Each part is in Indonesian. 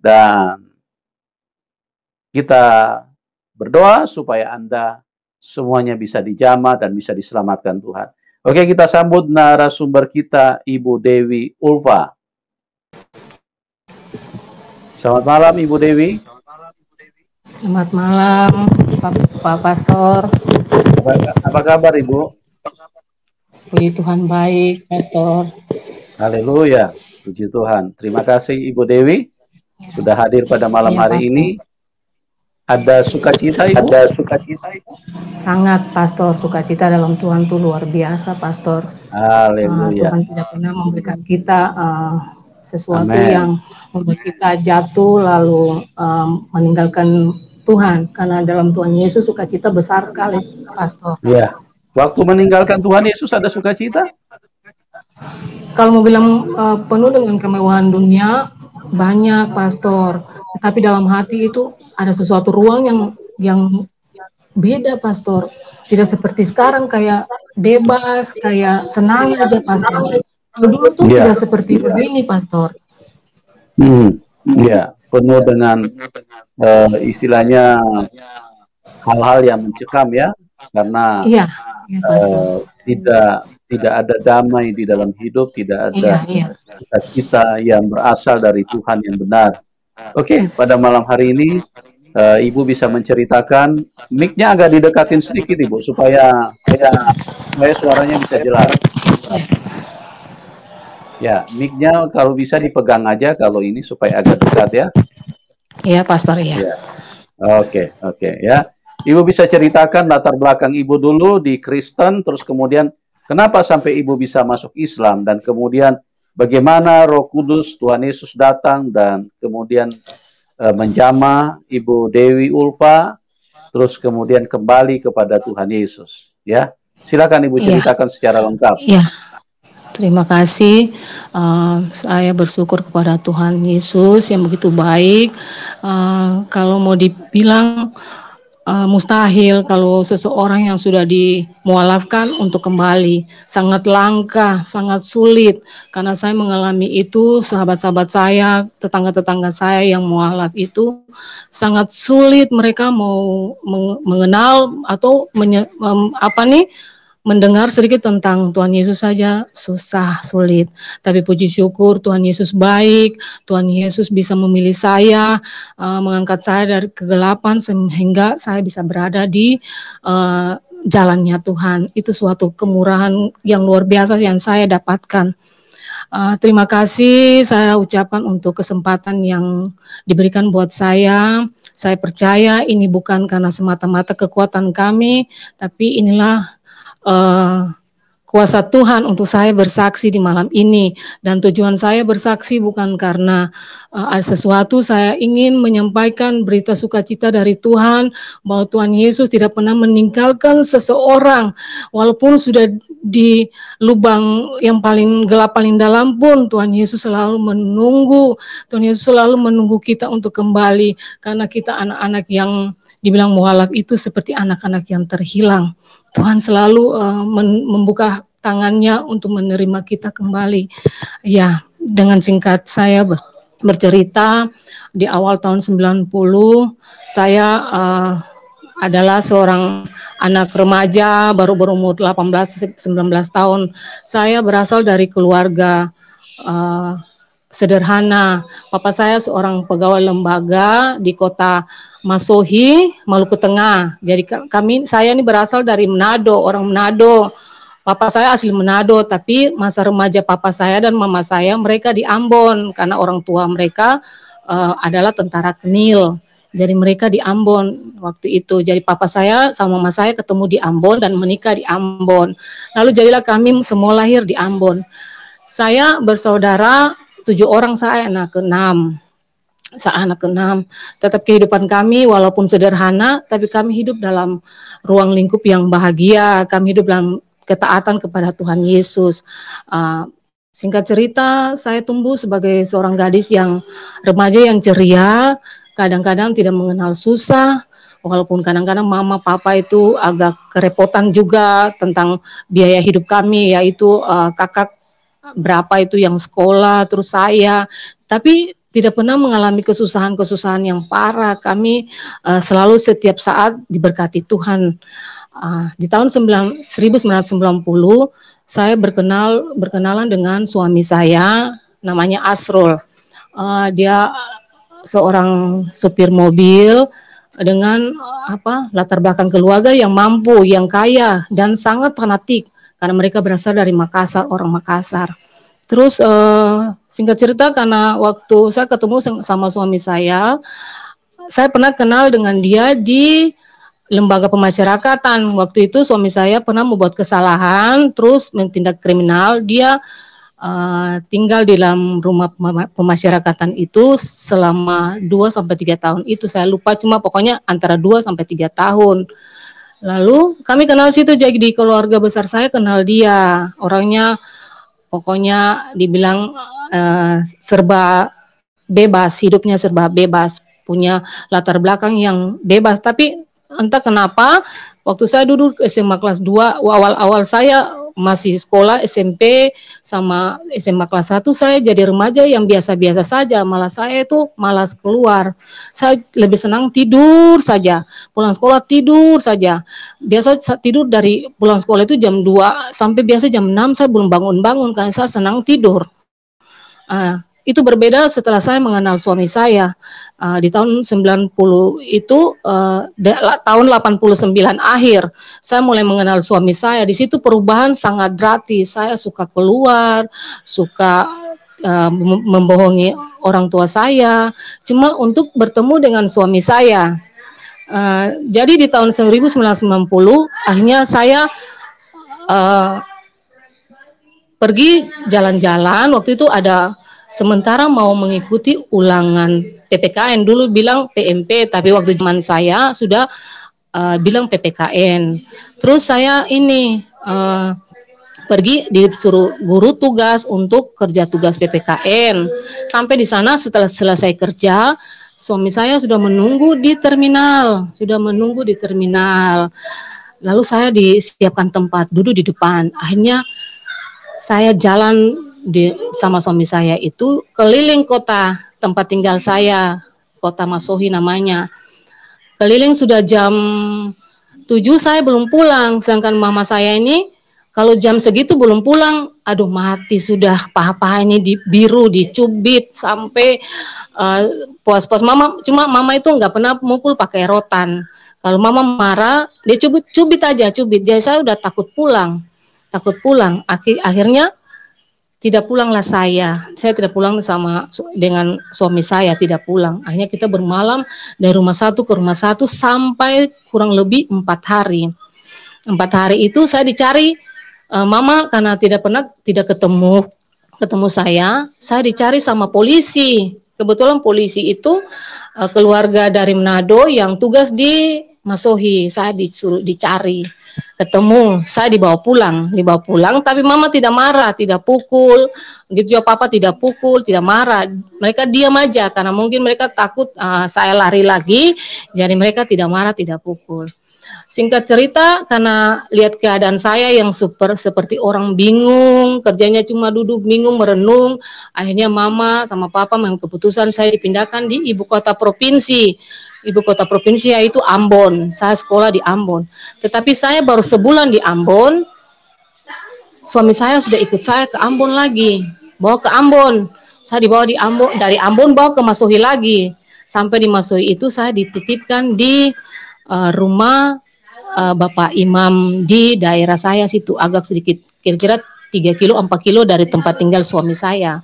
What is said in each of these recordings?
Dan kita berdoa supaya Anda semuanya bisa dijamah dan bisa diselamatkan Tuhan. Oke, kita sambut narasumber kita, Ibu Dewi Ulfa. Selamat malam, Ibu Dewi. Selamat malam, Pak Pastor. Apa kabar, Ibu? Puji Tuhan baik, Pastor. Haleluya, puji Tuhan. Terima kasih, Ibu Dewi, sudah hadir pada malam hari Pastor. ini. Ada sukacita, Ibu? Ada sukacita, Ibu? Sangat, Pastor. Sukacita dalam Tuhan itu luar biasa, Pastor. Haleluya. Tuhan tidak pernah memberikan kita sesuatu yang membuat kita jatuh lalu meninggalkan Tuhan. Karena dalam Tuhan Yesus sukacita besar sekali, Pastor. Ya. Waktu meninggalkan Tuhan Yesus ada sukacita? Kalau mau bilang penuh dengan kemewahan dunia, banyak, Pastor. Tapi dalam hati itu ada sesuatu ruang yang beda, Pastor. Tidak seperti sekarang kayak bebas, kayak senang aja, Pastor. Kalau dulu tuh tidak seperti begini, Pastor. Ya, penuh dengan istilahnya hal-hal yang mencekam ya, karena tidak ada damai di dalam hidup, tidak ada cita-cita yang berasal dari Tuhan yang benar. Oke, pada malam hari ini Ibu bisa menceritakan, mic-nya agak didekatin sedikit Ibu supaya suaranya bisa jelas. Ya, mic-nya kalau bisa dipegang aja kalau ini supaya agak dekat ya. Iya, Pastor ya. Oke, ya. Ibu bisa ceritakan latar belakang Ibu dulu di Kristen, terus kemudian kenapa sampai Ibu bisa masuk Islam, dan kemudian bagaimana Roh Kudus Tuhan Yesus datang dan kemudian menjamah Ibu Dewi Ulfa, terus kemudian kembali kepada Tuhan Yesus. Ya, silakan Ibu ceritakan secara lengkap. Iya. Terima kasih, saya bersyukur kepada Tuhan Yesus yang begitu baik. Kalau mau dibilang mustahil kalau seseorang yang sudah dimualafkan untuk kembali, sangat langka, sangat sulit. Karena saya mengalami itu, sahabat-sahabat saya, tetangga-tetangga saya yang mualaf itu sangat sulit. Mereka mau mengenal atau mendengar sedikit tentang Tuhan Yesus saja susah, sulit. Tapi puji syukur Tuhan Yesus baik, Tuhan Yesus bisa memilih saya, mengangkat saya dari kegelapan sehingga saya bisa berada di jalannya Tuhan. Itu suatu kemurahan yang luar biasa yang saya dapatkan. Terima kasih saya ucapkan untuk kesempatan yang diberikan buat saya. Saya percaya ini bukan karena semata-mata kekuatan kami, tapi inilah kuasa Tuhan untuk saya bersaksi di malam ini. Dan tujuan saya bersaksi bukan karena ada sesuatu, saya ingin menyampaikan berita sukacita dari Tuhan, bahwa Tuhan Yesus tidak pernah meninggalkan seseorang, walaupun sudah di lubang yang paling gelap, paling dalam pun, Tuhan Yesus selalu menunggu, Tuhan Yesus selalu menunggu kita untuk kembali, karena kita anak-anak yang dibilang mualaf itu seperti anak-anak yang terhilang. Tuhan selalu membuka tangannya untuk menerima kita kembali. Ya, dengan singkat saya bercerita, di awal tahun 90, saya adalah seorang anak remaja, baru berumur 18-19 tahun. Saya berasal dari keluarga sederhana. Papa saya seorang pegawai lembaga di kota Masohi, Maluku Tengah. Jadi saya ini berasal dari Manado, orang Manado. Papa saya asli Manado, tapi masa remaja papa saya dan mama saya mereka di Ambon karena orang tua mereka adalah tentara Kenil. Jadi mereka di Ambon waktu itu. Jadi papa saya sama mama saya ketemu di Ambon dan menikah di Ambon. Lalu jadilah kami semua lahir di Ambon. Saya bersaudara 7 orang, saya anak ke-6. Tetap kehidupan kami walaupun sederhana, tapi kami hidup dalam ruang lingkup yang bahagia. Kami hidup dalam ketaatan kepada Tuhan Yesus. Singkat cerita, saya tumbuh sebagai seorang gadis yang remaja yang ceria, kadang-kadang tidak mengenal susah, walaupun kadang-kadang mama papa itu agak kerepotan juga tentang biaya hidup kami, yaitu kakak berapa itu yang sekolah, terus saya. Tapi tidak pernah mengalami kesusahan-kesusahan yang parah. Kami selalu setiap saat diberkati Tuhan. Di tahun 1990 saya berkenalan dengan suami saya, namanya Asrul. Dia seorang supir mobil dengan latar belakang keluarga yang mampu, yang kaya dan sangat fanatik karena mereka berasal dari Makassar, orang Makassar. Terus singkat cerita, karena waktu saya ketemu sama suami saya pernah kenal dengan dia di lembaga pemasyarakatan. Waktu itu suami saya pernah membuat kesalahan, terus mentindak kriminal. Dia tinggal di dalam rumah pemasyarakatan itu selama 2-3 tahun itu. Saya lupa, cuma pokoknya antara 2-3 tahun. Lalu kami kenal situ, jadi di keluarga besar saya kenal dia. Orangnya pokoknya dibilang serba bebas, hidupnya serba bebas, punya latar belakang yang bebas. Tapi entah kenapa waktu saya duduk SMA kelas 2, awal-awal saya masih sekolah SMP sama SMA kelas 1, saya jadi remaja yang biasa-biasa saja. Malah saya itu malas keluar. Saya lebih senang tidur saja. Pulang sekolah tidur saja. Biasa tidur dari pulang sekolah itu jam 2 sampai biasa jam 6 saya belum bangun-bangun karena saya senang tidur. Itu berbeda setelah saya mengenal suami saya. Di tahun 90 itu, tahun 89 akhir, saya mulai mengenal suami saya. Di situ perubahan sangat drastis. Saya suka keluar, suka membohongi orang tua saya, cuma untuk bertemu dengan suami saya. Jadi di tahun 1990, akhirnya saya pergi jalan-jalan. Waktu itu ada sementara mau mengikuti ulangan PPKN, dulu bilang PMP, tapi waktu zaman saya sudah bilang PPKN. Terus saya pergi disuruh guru tugas untuk kerja tugas PPKN. Sampai di sana setelah selesai kerja, suami saya sudah menunggu di terminal, Lalu saya disiapkan tempat duduk di depan. Akhirnya saya jalan sama suami saya itu keliling kota tempat tinggal saya, kota Masohi namanya. Keliling sudah jam 7 saya belum pulang, sedangkan mama saya ini kalau jam segitu belum pulang, aduh mati sudah, paha-paha ini biru, dicubit sampai puas-puas. Cuma mama itu nggak pernah mukul pakai rotan. Kalau mama marah, dia cubit aja. Jadi saya udah takut pulang. Akhirnya tidak pulanglah saya tidak pulang dengan suami saya, tidak pulang. Akhirnya kita bermalam dari rumah satu ke rumah satu sampai kurang lebih 4 hari. 4 hari itu saya dicari mama karena tidak ketemu saya dicari sama polisi. Kebetulan polisi itu keluarga dari Manado yang tugas di Masohi. Saya disuruh dicari, ketemu, saya dibawa pulang, tapi mama tidak marah, tidak pukul, gitu ya, papa tidak pukul, tidak marah, mereka diam aja karena mungkin mereka takut saya lari lagi, jadi mereka tidak marah, tidak pukul. Singkat cerita, karena lihat keadaan saya yang seperti orang bingung, kerjanya cuma duduk bingung merenung, akhirnya mama sama papa mengambil keputusan saya dipindahkan di ibu kota provinsi. Ibu kota provinsi yaitu Ambon. Saya sekolah di Ambon. Tetapi saya baru sebulan di Ambon, suami saya sudah ikut saya ke Ambon lagi. Bawa ke Ambon. Saya dibawa dari Ambon bawa ke Masohi lagi. Sampai di Masohi itu saya dititipkan di rumah Bapak Imam di daerah saya situ, agak sedikit, kira-kira 3 kilo, 4 kilo dari tempat tinggal suami saya.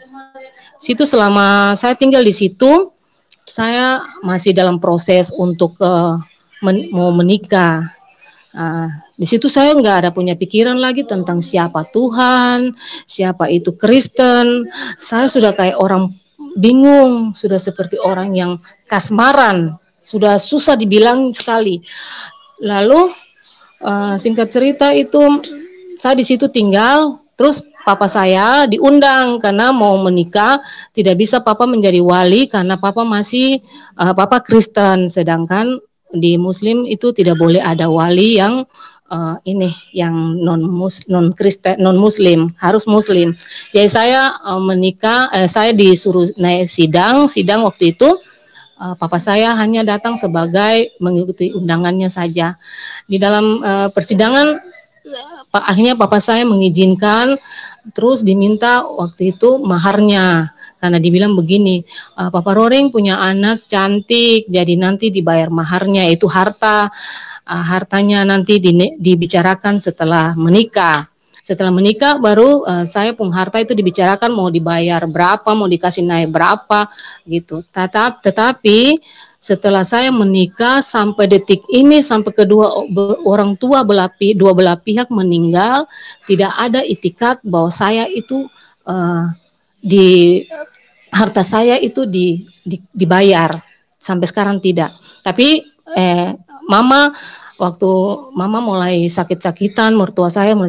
Situ selama saya tinggal di situ, saya masih dalam proses untuk mau menikah. Di situ saya nggak ada punya pikiran lagi tentang siapa Tuhan, siapa itu Kristen. Saya sudah kayak orang bingung, sudah seperti orang yang kasmaran, sudah susah dibilang sekali. Lalu singkat cerita itu saya di situ tinggal, terus papa saya diundang karena mau menikah, tidak bisa papa menjadi wali karena papa masih papa Kristen, sedangkan di Muslim itu tidak boleh ada wali yang ini yang non Kristen, non Muslim, harus Muslim. Jadi saya menikah, saya disuruh naik sidang waktu itu. Papa saya hanya datang sebagai mengikuti undangannya saja. Di dalam persidangan, akhirnya papa saya mengizinkan, terus diminta waktu itu maharnya. Karena dibilang begini, Papa Roring punya anak cantik, jadi nanti dibayar maharnya, itu hartanya nanti dibicarakan setelah menikah. Setelah menikah baru saya pun harta itu dibicarakan mau dibayar berapa, mau dikasih naik berapa gitu. Tetapi setelah saya menikah sampai detik ini, sampai kedua orang tua dua belah pihak meninggal, tidak ada itikat bahwa saya itu di harta saya itu dibayar. Sampai sekarang tidak. Tapi Mama, waktu Mama mulai sakit-sakitan, mertua saya mulai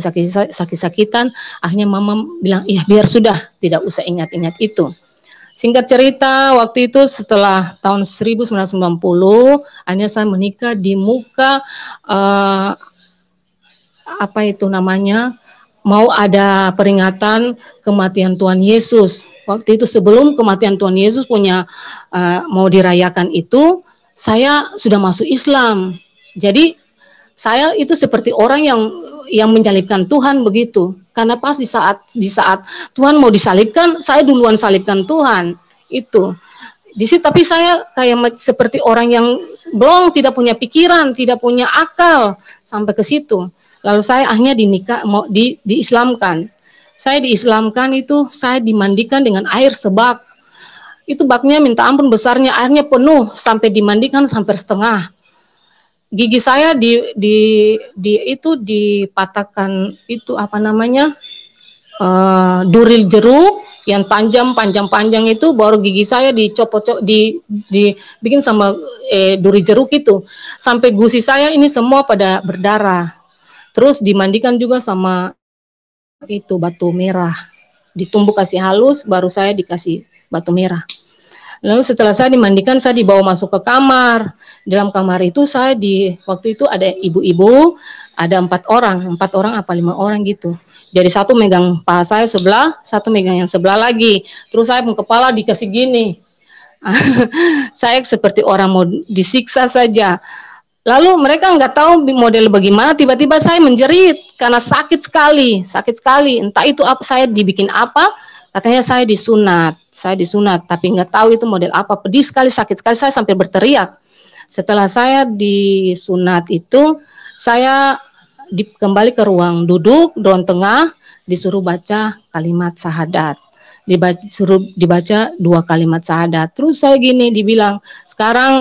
sakit-sakitan, akhirnya Mama bilang, iya biar sudah, tidak usah ingat-ingat itu. Singkat cerita, waktu itu setelah tahun 1990, akhirnya saya menikah di muka, apa itu namanya, mau ada peringatan kematian Tuhan Yesus. Waktu itu sebelum kematian Tuhan Yesus mau dirayakan itu, saya sudah masuk Islam. Jadi saya itu seperti orang yang menyalibkan Tuhan begitu. Karena pas di saat Tuhan mau disalibkan, saya duluan salibkan Tuhan. Itu. Di situ tapi saya kayak seperti orang yang belum, tidak punya pikiran, tidak punya akal sampai ke situ. Lalu saya akhirnya diislamkan. Saya diislamkan itu, saya dimandikan dengan air sebak. Itu baknya minta ampun besarnya, airnya penuh sampai dimandikan sampai setengah. Gigi saya itu dipatahkan itu apa namanya, duril jeruk yang panjang itu, baru gigi saya dicopot dibikin sama duri jeruk itu, sampai gusi saya ini semua pada berdarah. Terus dimandikan juga sama itu batu merah, ditumbuk kasih halus, baru saya dikasih batu merah. Lalu setelah saya dimandikan, saya dibawa masuk ke kamar. Dalam kamar itu waktu itu ada ibu-ibu, ada 4 orang apa 5 orang gitu. Jadi satu megang paha saya sebelah, satu megang yang sebelah lagi. Terus saya pun kepala dikasih gini. Saya seperti orang mau disiksa saja. Lalu mereka nggak tahu model bagaimana, tiba-tiba saya menjerit karena sakit sekali. Entah itu apa, saya dibikin apa, katanya saya disunat, tapi nggak tahu itu model apa, pedih sekali, sakit sekali, saya sampai berteriak. Setelah saya disunat itu, saya kembali ke ruang duduk, ruang tengah, disuruh baca kalimat syahadat. Suruh dibaca 2 kalimat syahadat. Terus saya gini dibilang, sekarang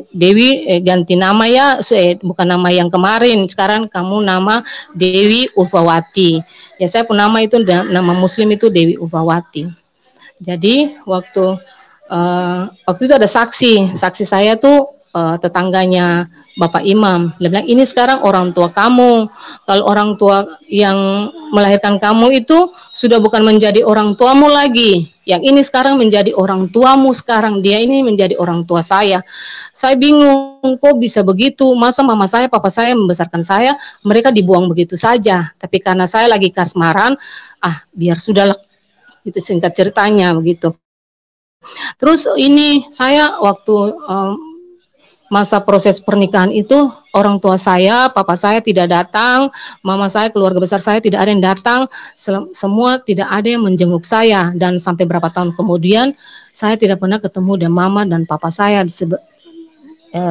Dewi ganti nama ya, bukan nama yang kemarin, sekarang kamu nama Dewi Urpawati. Ya saya pun nama itu, nama Muslim itu Dewi Urpawati. Jadi waktu itu ada saksi saya tuh tetangganya Bapak Imam. Dia bilang, ini sekarang orang tua kamu. Kalau orang tua yang melahirkan kamu itu sudah bukan menjadi orang tuamu lagi. Yang ini sekarang menjadi orang tuamu sekarang. Dia ini menjadi orang tua saya. Saya bingung, kok bisa begitu? Masa mama saya, papa saya membesarkan saya, mereka dibuang begitu saja. Tapi karena saya lagi kasmaran, biar sudahlah. Itu singkat ceritanya begitu. Terus ini saya waktu masa proses pernikahan itu, orang tua saya, papa saya tidak datang, mama saya, keluarga besar saya tidak ada yang datang, semua tidak ada yang menjenguk saya. Dan sampai berapa tahun kemudian saya tidak pernah ketemu dengan mama dan papa saya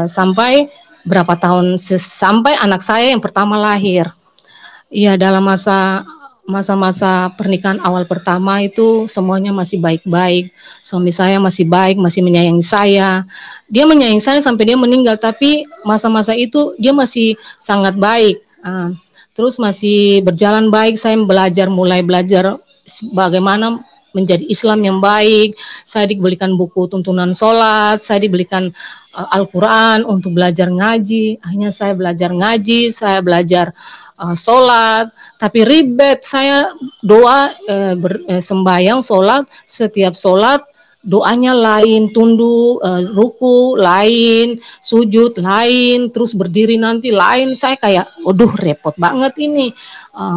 sampai berapa tahun, sampai anak saya yang pertama lahir. Iya, dalam masa-masa pernikahan awal pertama itu semuanya masih baik-baik. Suami saya masih baik, masih menyayangi saya. Dia menyayangi saya sampai dia meninggal, tapi masa-masa itu dia masih sangat baik. Terus masih berjalan baik, saya mulai belajar bagaimana menjadi Islam yang baik. Saya dibelikan buku tuntunan sholat, saya dibelikan Al-Quran untuk belajar ngaji. Akhirnya saya belajar ngaji, saya belajar sholat, tapi ribet saya doa, sembahyang, sholat, setiap sholat doanya lain, tunduk, ruku lain, sujud lain, terus berdiri nanti lain. Saya kayak, waduh repot banget ini,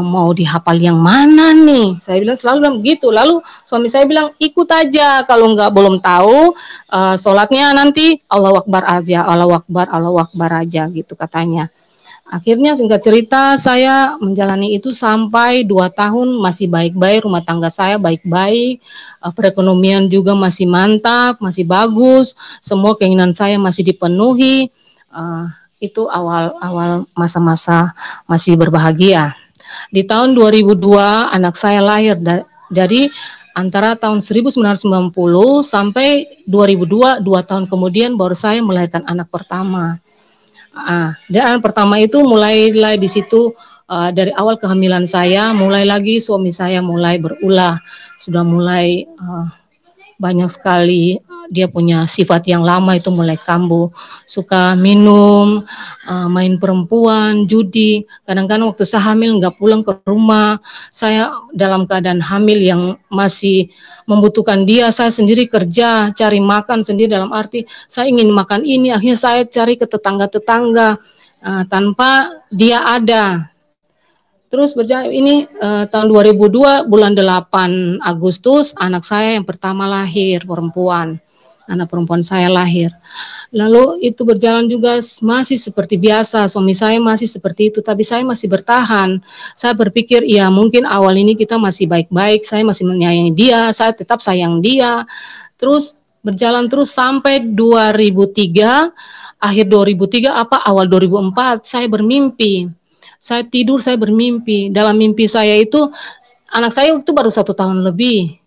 mau dihafal yang mana nih? Saya bilang selalu bilang begitu. Lalu suami saya bilang ikut aja, kalau nggak belum tahu, sholatnya nanti Allahu Akbar aja, Allahu Akbar, Allahu Akbar aja gitu katanya. Akhirnya singkat cerita saya menjalani itu sampai 2 tahun masih baik-baik, rumah tangga saya baik-baik, perekonomian juga masih mantap, masih bagus, semua keinginan saya masih dipenuhi. Itu awal-awal masa-masa masih berbahagia. Di tahun 2002 anak saya lahir dari antara tahun 1990 sampai 2002, 2 tahun kemudian baru saya melahirkan anak pertama. Dan pertama itu mulai di situ, dari awal kehamilan saya, mulai lagi suami saya mulai berulah, sudah mulai banyak sekali dia punya sifat yang lama itu mulai kambuh, suka minum, main perempuan, judi. Kadang-kadang waktu saya hamil nggak pulang ke rumah, saya dalam keadaan hamil yang masih membutuhkan dia, saya sendiri kerja, cari makan sendiri, dalam arti saya ingin makan ini, akhirnya saya cari ke tetangga-tetangga tanpa dia ada. Terus berjalan ini tahun 2002 bulan 8 Agustus anak saya yang pertama lahir, perempuan. Anak perempuan saya lahir. Lalu itu berjalan juga masih seperti biasa, suami saya masih seperti itu, tapi saya masih bertahan. Saya berpikir, ya mungkin awal ini kita masih baik-baik, saya masih menyayangi dia, saya tetap sayang dia. Terus berjalan terus sampai 2003, akhir 2003 awal 2004 saya bermimpi. Saya tidur, saya bermimpi. Dalam mimpi saya itu, anak saya itu baru 1 tahun lebih.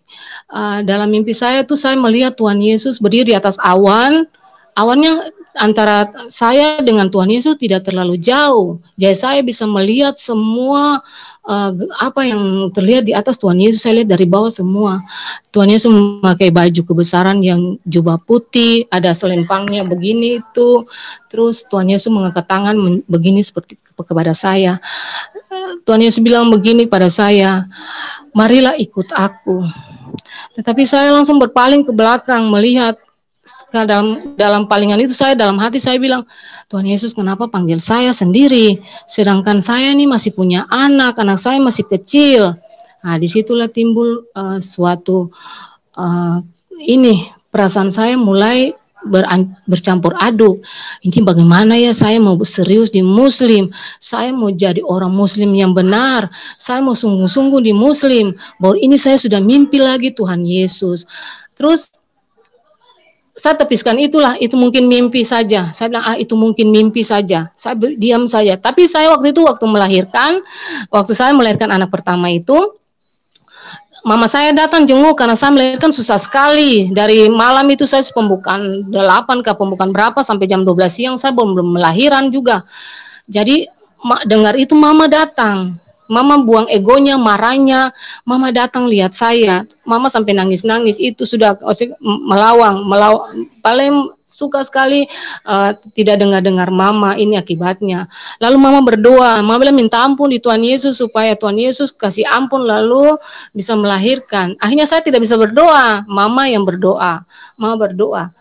Dalam mimpi saya tuh saya melihat Tuhan Yesus berdiri di atas awan. Awannya antara saya dengan Tuhan Yesus tidak terlalu jauh. Jadi saya bisa melihat semua apa yang terlihat di atas Tuhan Yesus, saya lihat dari bawah semua. Tuhan Yesus memakai baju kebesaran yang jubah putih, ada selempangnya begini itu. Terus Tuhan Yesus mengangkat tangan begini seperti kepada saya. Tuhan Yesus bilang begini pada saya, marilah ikut aku. Tetapi saya langsung berpaling ke belakang melihat dalam palingan itu, saya dalam hati saya bilang, Tuhan Yesus kenapa panggil saya sendiri, sedangkan saya ini masih punya anak saya masih kecil. Disitulah timbul suatu perasaan saya mulai bercampur aduk. Ini bagaimana ya, saya mau serius di Muslim, saya mau jadi orang Muslim yang benar, saya mau sungguh-sungguh di Muslim. Baru ini saya sudah mimpi lagi Tuhan Yesus. Terus saya tepiskan itu mungkin mimpi saja. Saya bilang itu mungkin mimpi saja. Saya diam saja. Tapi saya waktu saya melahirkan anak pertama itu, mama saya datang jenguk karena saya melahirkan susah sekali. Dari malam itu saya pembukaan 8 ke pembukaan berapa sampai jam 12 siang saya belum melahiran juga. Jadi dengar itu mama datang. Mama buang egonya, marahnya. Mama datang lihat saya. Mama sampai nangis-nangis. Itu sudah melawang. Paling suka sekali tidak dengar mama. Ini akibatnya. Lalu mama berdoa. Mama bilang minta ampun di Tuhan Yesus supaya Tuhan Yesus kasih ampun lalu bisa melahirkan. Akhirnya saya tidak bisa berdoa. Mama yang berdoa. Mama berdoa.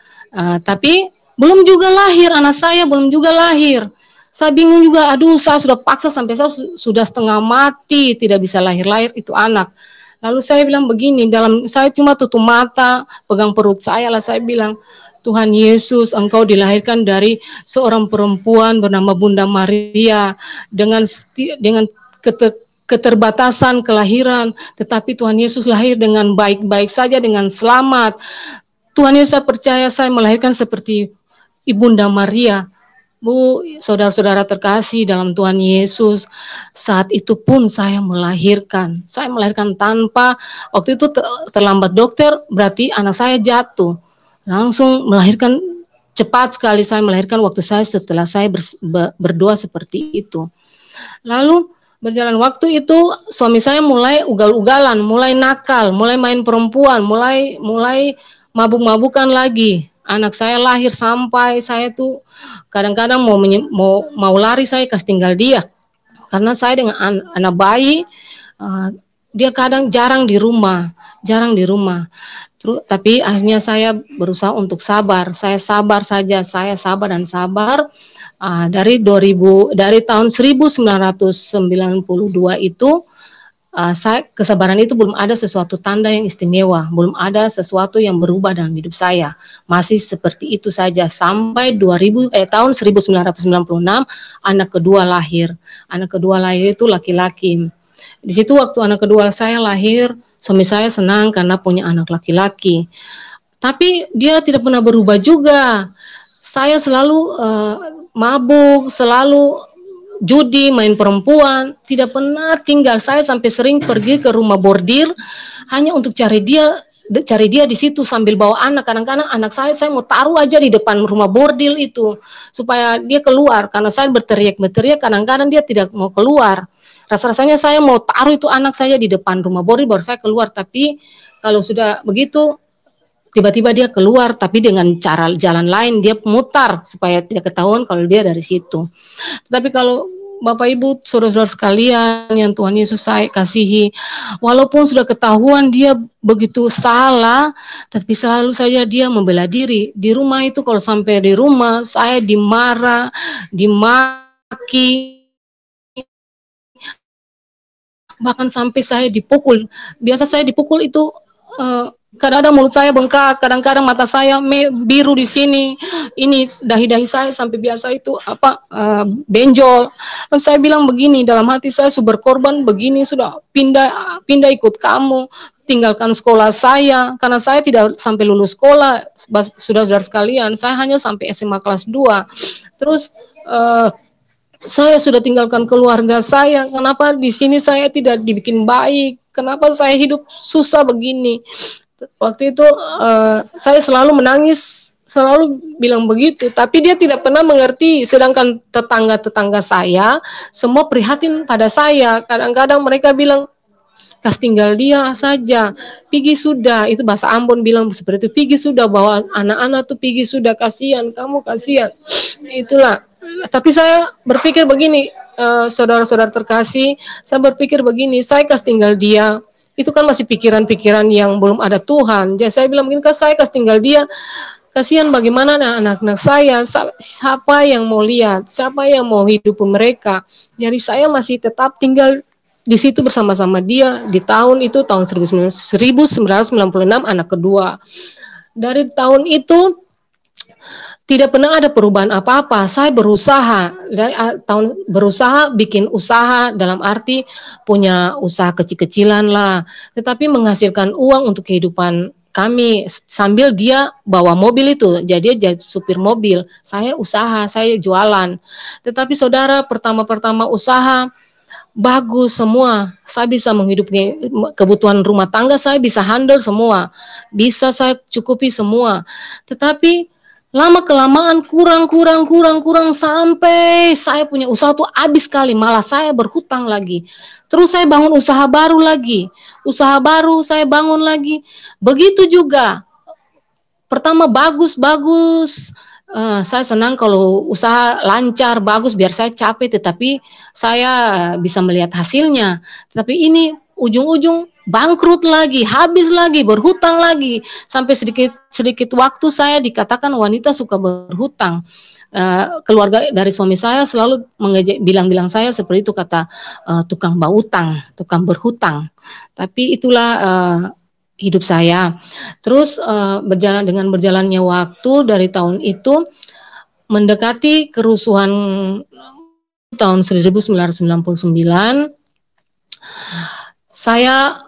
Tapi belum juga lahir. Anak saya belum juga lahir. Saya bingung juga, saya sudah paksa sampai saya sudah setengah mati, tidak bisa lahir-lahir itu anak. Lalu saya bilang begini, saya cuma tutup mata, pegang perut saya saya bilang, Tuhan Yesus, Engkau dilahirkan dari seorang perempuan bernama Bunda Maria, dengan keterbatasan kelahiran, tetapi Tuhan Yesus lahir dengan baik-baik saja, dengan selamat. Tuhan Yesus, saya percaya saya melahirkan seperti Ibunda Maria. Bu, saudara-saudara terkasih dalam Tuhan Yesus, saat itu pun saya melahirkan. Saya melahirkan tanpa, waktu itu terlambat dokter, berarti anak saya jatuh. Langsung melahirkan cepat sekali, saya melahirkan waktu setelah saya berdoa seperti itu. Lalu berjalan waktu itu, suami saya mulai ugal-ugalan, mulai nakal, mulai main perempuan, mulai mabuk-mabukan lagi. Anak saya lahir sampai saya tuh kadang-kadang mau lari saya kasih tinggal dia, karena saya dengan anak bayi dia kadang jarang di rumah. Tapi akhirnya saya berusaha untuk sabar. Saya sabar saja, saya sabar dan sabar. Dari tahun 1992 itu, kesabaran itu belum ada sesuatu tanda yang istimewa, belum ada sesuatu yang berubah dalam hidup saya. Masih seperti itu saja sampai tahun 1996 anak kedua lahir. Anak kedua lahir itu laki-laki. Di situ waktu anak kedua saya lahir, suami saya senang karena punya anak laki-laki. Tapi dia tidak pernah berubah juga. Saya selalu mabuk, selalu judi, main perempuan, tidak pernah tinggal. Saya sampai sering pergi ke rumah bordir hanya untuk cari dia di situ sambil bawa anak. Kadang-kadang anak saya mau taruh aja di depan rumah bordil itu supaya dia keluar, karena saya berteriak, kadang-kadang dia tidak mau keluar. Rasa-rasanya saya mau taruh itu anak saya di depan rumah bordil baru saya keluar. Tapi kalau sudah begitu tiba-tiba dia keluar, tapi dengan cara jalan lain, dia mutar supaya tidak ketahuan kalau dia dari situ. Tapi kalau Bapak Ibu, saudara-saudara sekalian yang Tuhan Yesus saya kasihi, walaupun sudah ketahuan dia begitu salah, tapi selalu saja dia membela diri. Di rumah itu kalau sampai di rumah, saya dimarah, dimaki, bahkan sampai saya dipukul. Biasa saya dipukul itu kadang-kadang mulut saya bengkak, kadang-kadang mata saya biru di sini, ini dahi-dahi saya sampai biasa itu benjol. Dan saya bilang begini dalam hati saya, sudah berkorban begini, sudah pindah ikut kamu, tinggalkan sekolah saya, karena saya tidak sampai lulus sekolah, saudara-saudara sekalian, saya hanya sampai SMA kelas 2. Terus saya sudah tinggalkan keluarga saya. Kenapa di sini saya tidak dibikin baik? Kenapa saya hidup susah begini? Waktu itu saya selalu menangis, selalu bilang begitu. Tapi dia tidak pernah mengerti. Sedangkan tetangga-tetangga saya semua prihatin pada saya. Kadang-kadang mereka bilang, kas tinggal dia saja, pergi sudah. Itu bahasa Ambon bilang seperti itu, pergi sudah, bawa anak-anak tuh pergi sudah, kasihan, kamu kasihan. Itulah. Tapi saya berpikir begini, saudara-saudara terkasih, saya berpikir begini, saya kas tinggal dia, itu kan masih pikiran-pikiran yang belum ada Tuhan. Jadi saya bilang begini, saya kas tinggal dia, kasihan bagaimana anak-anak saya, siapa yang mau lihat, siapa yang mau hidup mereka. Jadi saya masih tetap tinggal di situ bersama-sama dia di tahun itu, tahun 1996 anak kedua. Dari tahun itu tidak pernah ada perubahan apa-apa. Saya berusaha, berusaha bikin usaha, dalam arti punya usaha kecil-kecilan lah, tetapi menghasilkan uang untuk kehidupan kami, sambil dia bawa mobil itu, jadi dia supir mobil, saya usaha, saya jualan. Tetapi saudara, pertama-pertama usaha bagus semua, saya bisa menghidupi kebutuhan rumah tangga, saya bisa handle semua, bisa saya cukupi semua. Tetapi lama-kelamaan kurang sampai saya punya usaha tuh habis sekali, malah saya berhutang lagi. Terus saya bangun usaha baru lagi, saya bangun lagi. Begitu juga, pertama bagus, saya senang kalau usaha lancar, bagus, biar saya capek, tetapi saya bisa melihat hasilnya. Tetapi ini ujung-ujung bangkrut lagi, habis lagi, berhutang lagi, sampai sedikit waktu saya dikatakan wanita suka berhutang. Keluarga dari suami saya selalu bilang saya seperti itu, kata tukang bautang, tukang berhutang. Tapi itulah hidup saya. Terus dengan berjalannya waktu dari tahun itu, mendekati kerusuhan tahun 1999, saya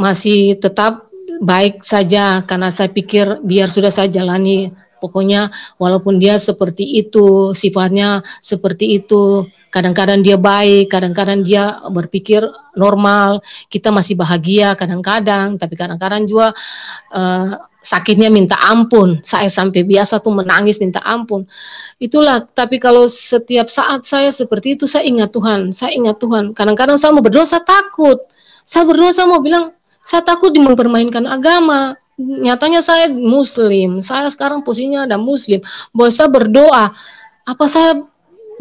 masih tetap baik saja, karena saya pikir biar sudah saya jalani, pokoknya walaupun dia seperti itu, sifatnya seperti itu, kadang-kadang dia baik, kadang-kadang dia berpikir normal, kita masih bahagia kadang-kadang, tapi kadang-kadang juga sakitnya minta ampun, saya sampai biasa tuh menangis minta ampun. Itulah, tapi kalau setiap saat saya seperti itu, saya ingat Tuhan, kadang-kadang saya mau berdoa, saya takut. Saya berdoa, saya mau bilang, saya takut mempermainkan agama. Nyatanya saya Muslim, saya sekarang posisinya ada Muslim. Bahwa saya berdoa, apa saya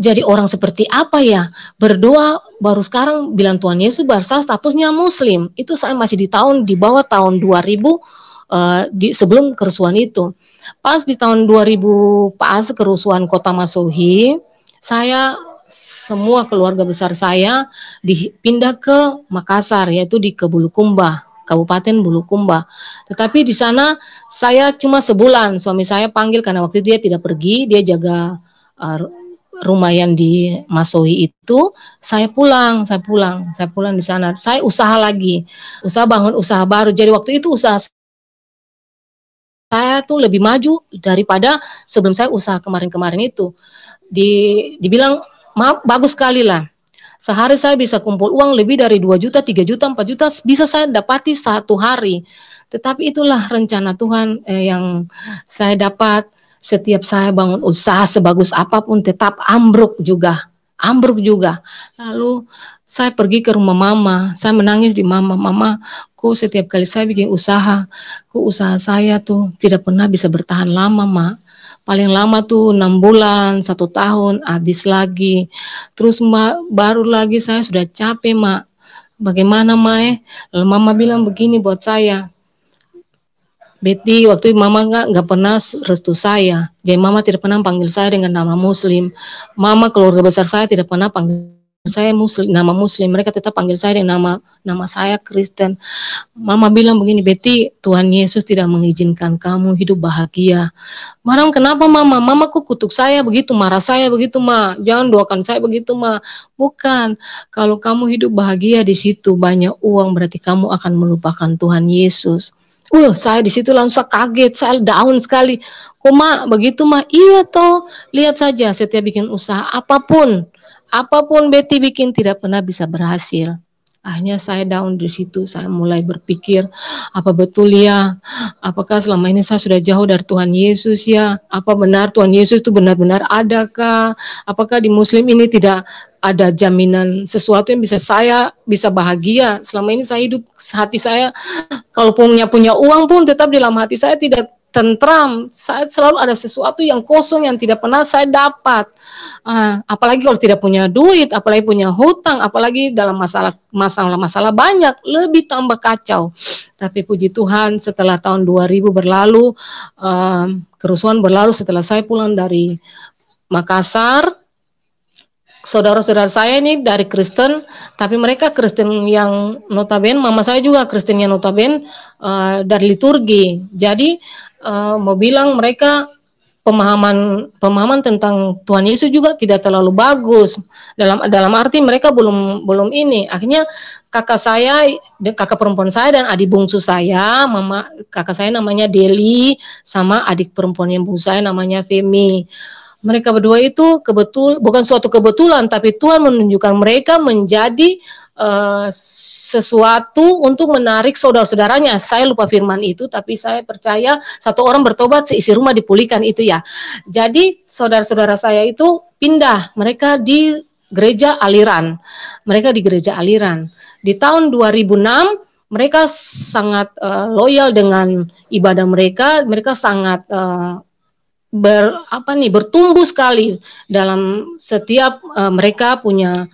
jadi orang seperti apa ya? Berdoa baru sekarang bilang Tuhan Yesus saya statusnya Muslim. Itu saya masih di bawah tahun 2000 sebelum kerusuhan itu. Pas di tahun 2000 pas kerusuhan Kota Masohi, saya semua keluarga besar saya dipindah ke Makassar, yaitu di Bulukumba, Kabupaten Bulukumba. Tetapi di sana saya cuma sebulan. Suami saya panggil karena waktu itu dia tidak pergi, dia jaga rumah yang di Masohi itu. Saya pulang di sana. Saya usaha lagi, bangun usaha baru. Jadi waktu itu usaha saya tuh lebih maju daripada sebelum saya usaha kemarin-kemarin itu. Dibilang maaf, bagus sekali lah. Sehari saya bisa kumpul uang lebih dari 2 juta, 3 juta, 4 juta bisa saya dapati satu hari. Tetapi itulah rencana Tuhan yang saya dapat. Setiap saya bangun usaha sebagus apapun tetap ambruk juga. Lalu saya pergi ke rumah mama, saya menangis di mama, kok setiap kali saya bikin usaha, kok usaha saya tuh tidak pernah bisa bertahan lama, Ma. Paling lama tuh 6 bulan, 1 tahun, habis lagi. Terus baru lagi saya sudah capek, Ma. Bagaimana, Ma? Lalu mama bilang begini buat saya, Betty, waktu itu mama nggak pernah restu saya. Jadi mama tidak pernah panggil saya dengan nama Muslim. Mama keluarga besar saya tidak pernah panggil saya Muslim, nama Muslim. Mereka tetap panggil saya dengan nama saya Kristen. Mama bilang begini, Betty, Tuhan Yesus tidak mengizinkan kamu hidup bahagia. Marah, kenapa Mama? Mama kok kutuk saya begitu, marah saya begitu, Ma. Jangan doakan saya begitu, Ma. Bukan. Kalau kamu hidup bahagia di situ banyak uang, berarti kamu akan melupakan Tuhan Yesus. Saya di situ langsung kaget, saya down sekali. Kok Ma, begitu Ma? Iya toh, lihat saja setiap bikin usaha apapun Betty bikin tidak pernah bisa berhasil. Akhirnya saya down di situ, saya mulai berpikir, apa betul ya? Apakah selama ini saya sudah jauh dari Tuhan Yesus ya? Apa benar Tuhan Yesus itu benar-benar adakah? Apakah di Muslim ini tidak ada jaminan sesuatu yang saya bisa bahagia? Selama ini saya hidup, hati saya kalau punya uang pun tetap di dalam hati saya tidak tentram. Saya selalu ada sesuatu yang kosong yang tidak pernah saya dapat. Apalagi kalau tidak punya duit, apalagi punya hutang, apalagi dalam masalah banyak, lebih tambah kacau. Tapi puji Tuhan, setelah tahun 2000 berlalu, kerusuhan berlalu, setelah saya pulang dari Makassar, saudara-saudara saya ini dari Kristen, tapi mereka Kristen yang notabene, mama saya juga Kristen yang notabene dari liturgi. Jadi mau bilang mereka pemahaman tentang Tuhan Yesus juga tidak terlalu bagus. Dalam arti mereka belum ini. Akhirnya kakak perempuan saya dan adik bungsu saya, kakak saya namanya Deli, sama adik perempuan yang bungsu saya namanya Femi. Mereka berdua itu bukan suatu kebetulan, tapi Tuhan menunjukkan mereka menjadi sesuatu untuk menarik saudara-saudaranya. Saya lupa firman itu, tapi saya percaya satu orang bertobat, seisi rumah dipulihkan itu ya. Jadi saudara-saudara saya itu pindah, mereka di gereja aliran. Di tahun 2006 mereka sangat loyal dengan ibadah mereka. Mereka sangat bertumbuh sekali dalam setiap mereka punya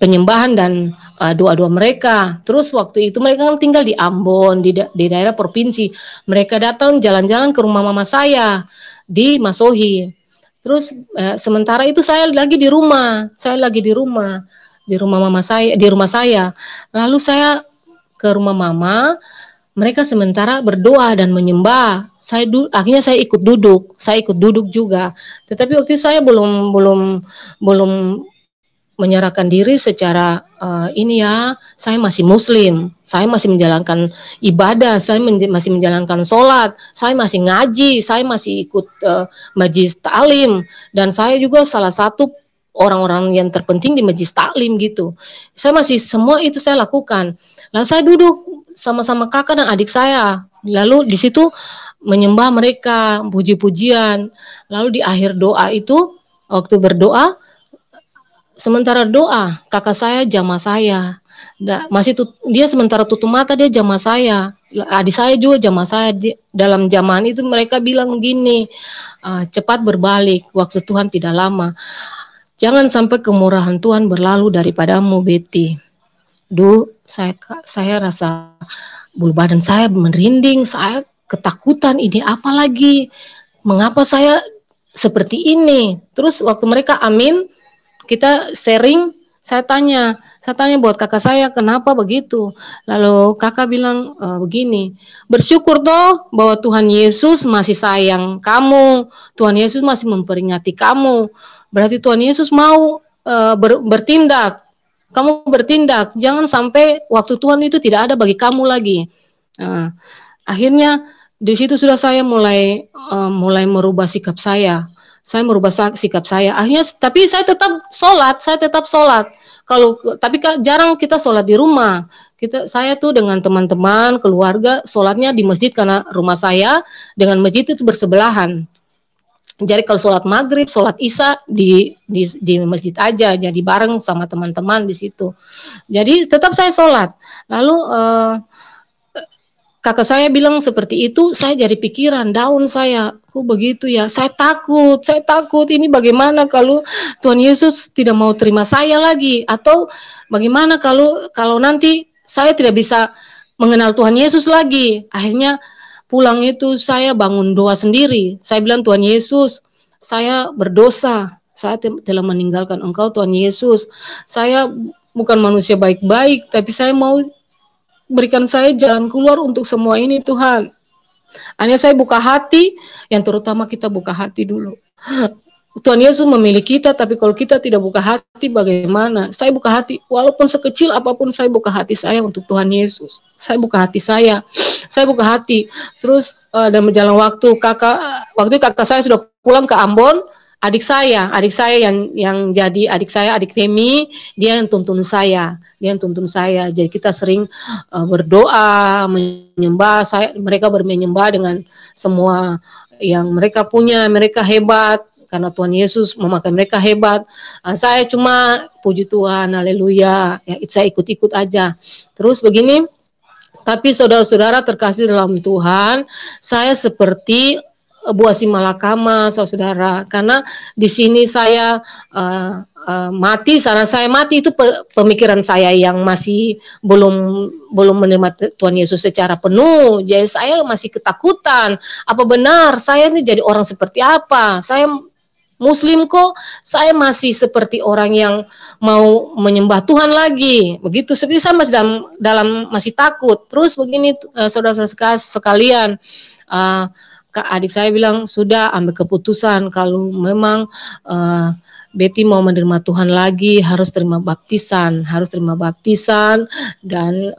penyembahan dan doa-doa mereka. Terus waktu itu mereka kan tinggal di Ambon, di daerah provinsi. Mereka datang jalan-jalan ke rumah mama saya di Masohi. Terus sementara itu saya lagi di rumah mama saya, di rumah saya. Lalu saya ke rumah mama, mereka sementara berdoa dan menyembah. Akhirnya saya ikut duduk juga. Tetapi waktu itu saya belum menyerahkan diri secara saya masih Muslim, saya masih menjalankan ibadah, saya masih menjalankan sholat, saya masih ngaji, saya masih ikut majlis taklim, dan saya juga salah satu orang-orang yang terpenting di majlis taklim gitu. Saya masih semua itu saya lakukan. Lalu saya duduk sama-sama kakak dan adik saya, lalu di situ menyembah mereka, puji-pujian. Lalu di akhir doa itu, waktu berdoa, sementara doa, kakak saya jamah saya. Dia sementara tutup mata, dia jamah saya. adik saya juga jamaah saya dalam zaman itu mereka bilang gini, cepat berbalik, waktu Tuhan tidak lama. Jangan sampai kemurahan Tuhan berlalu daripadamu, Betty. Saya rasa bulu badan saya merinding, saya ketakutan, ini apa lagi? Mengapa saya seperti ini? Terus waktu mereka amin, kita sharing, saya tanya buat kakak saya, kenapa begitu? Lalu kakak bilang begini, bersyukur toh bahwa Tuhan Yesus masih sayang kamu, Tuhan Yesus masih memperingati kamu. Berarti Tuhan Yesus mau bertindak. Kamu bertindak, jangan sampai waktu Tuhan itu tidak ada bagi kamu lagi. Akhirnya di situ sudah saya mulai merubah sikap saya. Saya merubah sikap saya. Akhirnya, tapi saya tetap sholat. Tapi jarang kita sholat di rumah. Saya tuh dengan teman-teman, keluarga, sholatnya di masjid karena rumah saya dengan masjid itu bersebelahan. Jadi kalau sholat maghrib, sholat isya di masjid aja, jadi bareng sama teman-teman di situ. Jadi tetap saya sholat. Lalu kakak saya bilang seperti itu, saya jadi pikiran, down saya, kok begitu ya? Saya takut. Ini bagaimana kalau Tuhan Yesus tidak mau terima saya lagi, atau bagaimana kalau nanti saya tidak bisa mengenal Tuhan Yesus lagi? Akhirnya pulang itu saya bangun doa sendiri. Saya bilang, Tuhan Yesus, saya berdosa. Saya telah meninggalkan Engkau, Tuhan Yesus. Saya bukan manusia baik-baik, tapi saya mau berikan saya jalan keluar untuk semua ini, Tuhan. Hanya saya buka hati, yang terutama kita buka hati dulu. Tuhan Yesus memilih kita, tapi kalau kita tidak buka hati, bagaimana? Saya buka hati, walaupun sekecil apapun, saya buka hati saya untuk Tuhan Yesus. Saya buka hati saya buka hati. Terus dan berjalan waktu kakak saya sudah pulang ke Ambon, adik saya yang jadi adik saya, adik Femi, dia yang tuntun saya. Jadi kita sering berdoa, menyembah. Mereka menyembah dengan semua yang mereka punya, mereka hebat. Karena Tuhan Yesus memakai mereka hebat. Saya cuma puji Tuhan, haleluya. Ya, saya ikut-ikut aja. Terus begini, tapi saudara-saudara terkasih dalam Tuhan, saya seperti buah si malakama, saudara. Karena di sini saya mati, sana saya mati, itu pemikiran saya yang masih belum menerima Tuhan Yesus secara penuh. Jadi saya masih ketakutan. Apa benar saya ini jadi orang seperti apa? Saya Muslim kok, saya masih seperti orang yang mau menyembah Tuhan lagi. Begitu, seperti saya masih masih takut. Terus begini, saudara-saudara sekalian, adik saya bilang, sudah ambil keputusan kalau memang Betty mau menerima Tuhan lagi, harus terima baptisan dan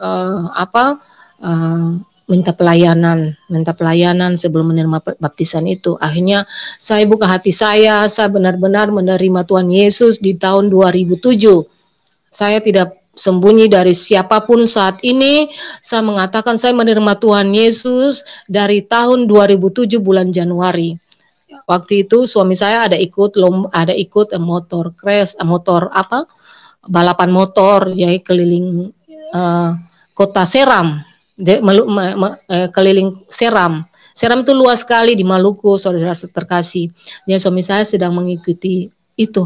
minta pelayanan sebelum menerima baptisan itu. Akhirnya saya buka hati saya benar-benar menerima Tuhan Yesus di tahun 2007. Saya tidak sembunyi dari siapapun saat ini. Saya mengatakan saya menerima Tuhan Yesus dari tahun 2007 bulan Januari. Waktu itu suami saya ada ikut motor crash, balapan motor, jadi keliling kota Seram. Keliling Seram itu luas sekali di Maluku, saudara terkasih. Jadi suami saya sedang mengikuti itu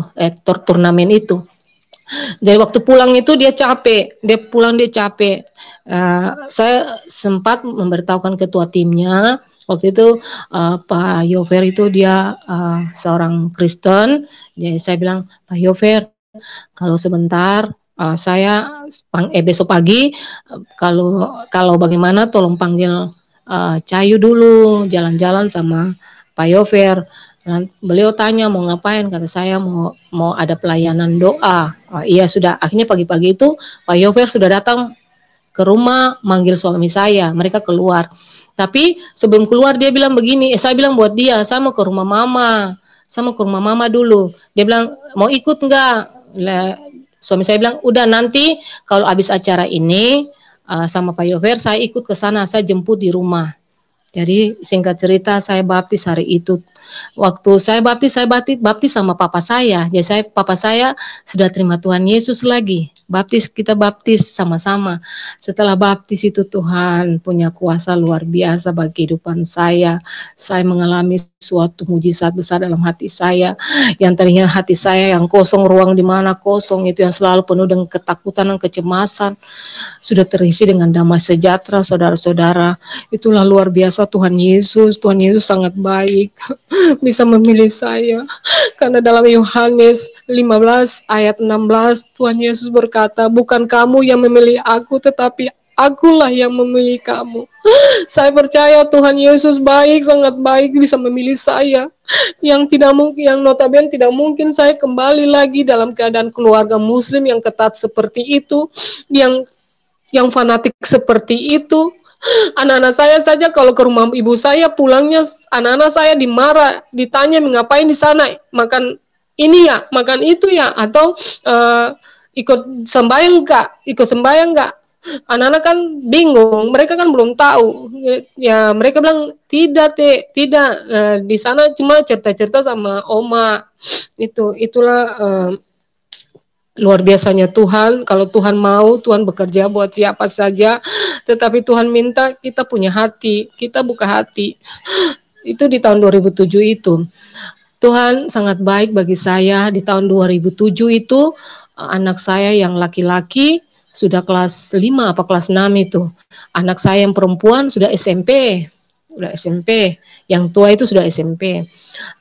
turnamen itu. Jadi waktu pulang itu dia capek. Saya sempat memberitahukan ketua timnya. Waktu itu Pak Yofer itu dia seorang Kristen. Jadi saya bilang, Pak Yofer, kalau sebentar saya besok pagi kalau bagaimana tolong panggil Cayu dulu, jalan-jalan sama Pak Yofer. Beliau tanya mau ngapain, kata saya mau ada pelayanan doa. Iya sudah. Akhirnya pagi-pagi itu Pak Yofer sudah datang ke rumah manggil suami saya. Mereka keluar. Tapi sebelum keluar dia bilang begini, saya bilang buat dia, saya mau ke rumah mama dulu. Dia bilang, mau ikut enggak? Suami saya bilang, udah nanti kalau habis acara ini sama Pak Yofer, saya ikut ke sana, saya jemput di rumah. Jadi singkat cerita saya baptis hari itu. Waktu saya baptis sama papa saya. Jadi papa saya sudah terima Tuhan Yesus lagi. Kita baptis sama-sama. Setelah baptis itu Tuhan punya kuasa luar biasa bagi kehidupan saya. Saya mengalami suatu mujizat besar dalam hati saya. Yang tadinya hati saya yang kosong, ruang di mana kosong itu yang selalu penuh dengan ketakutan dan kecemasan, sudah terisi dengan damai sejahtera, saudara-saudara. Itulah luar biasa Tuhan Yesus. Tuhan Yesus sangat baik, bisa memilih saya. Karena dalam Yohanes 15 ayat 16, Tuhan Yesus berkata, bukan kamu yang memilih aku, tetapi akulah yang memilih kamu. Saya percaya Tuhan Yesus baik, sangat baik, bisa memilih saya. Yang tidak mungkin, yang notabene tidak mungkin saya kembali lagi dalam keadaan keluarga muslim yang ketat seperti itu, yang fanatik seperti itu. Anak-anak saya saja kalau ke rumah ibu saya pulangnya, anak-anak saya dimarah, ditanya ngapain di sana, makan ini ya, makan itu ya, atau ikut sembahyang enggak. Anak-anak kan bingung, mereka kan belum tahu. Ya mereka bilang tidak di sana cuma cerita-cerita sama oma. Itulah luar biasanya Tuhan. Kalau Tuhan mau, Tuhan bekerja buat siapa saja. Tetapi Tuhan minta kita punya hati, kita buka hati. Itu di tahun 2007 itu. Tuhan sangat baik bagi saya. Di tahun 2007 itu, anak saya yang laki-laki sudah kelas 5 apa kelas 6 itu. Anak saya yang perempuan sudah SMP. Yang tua itu sudah SMP.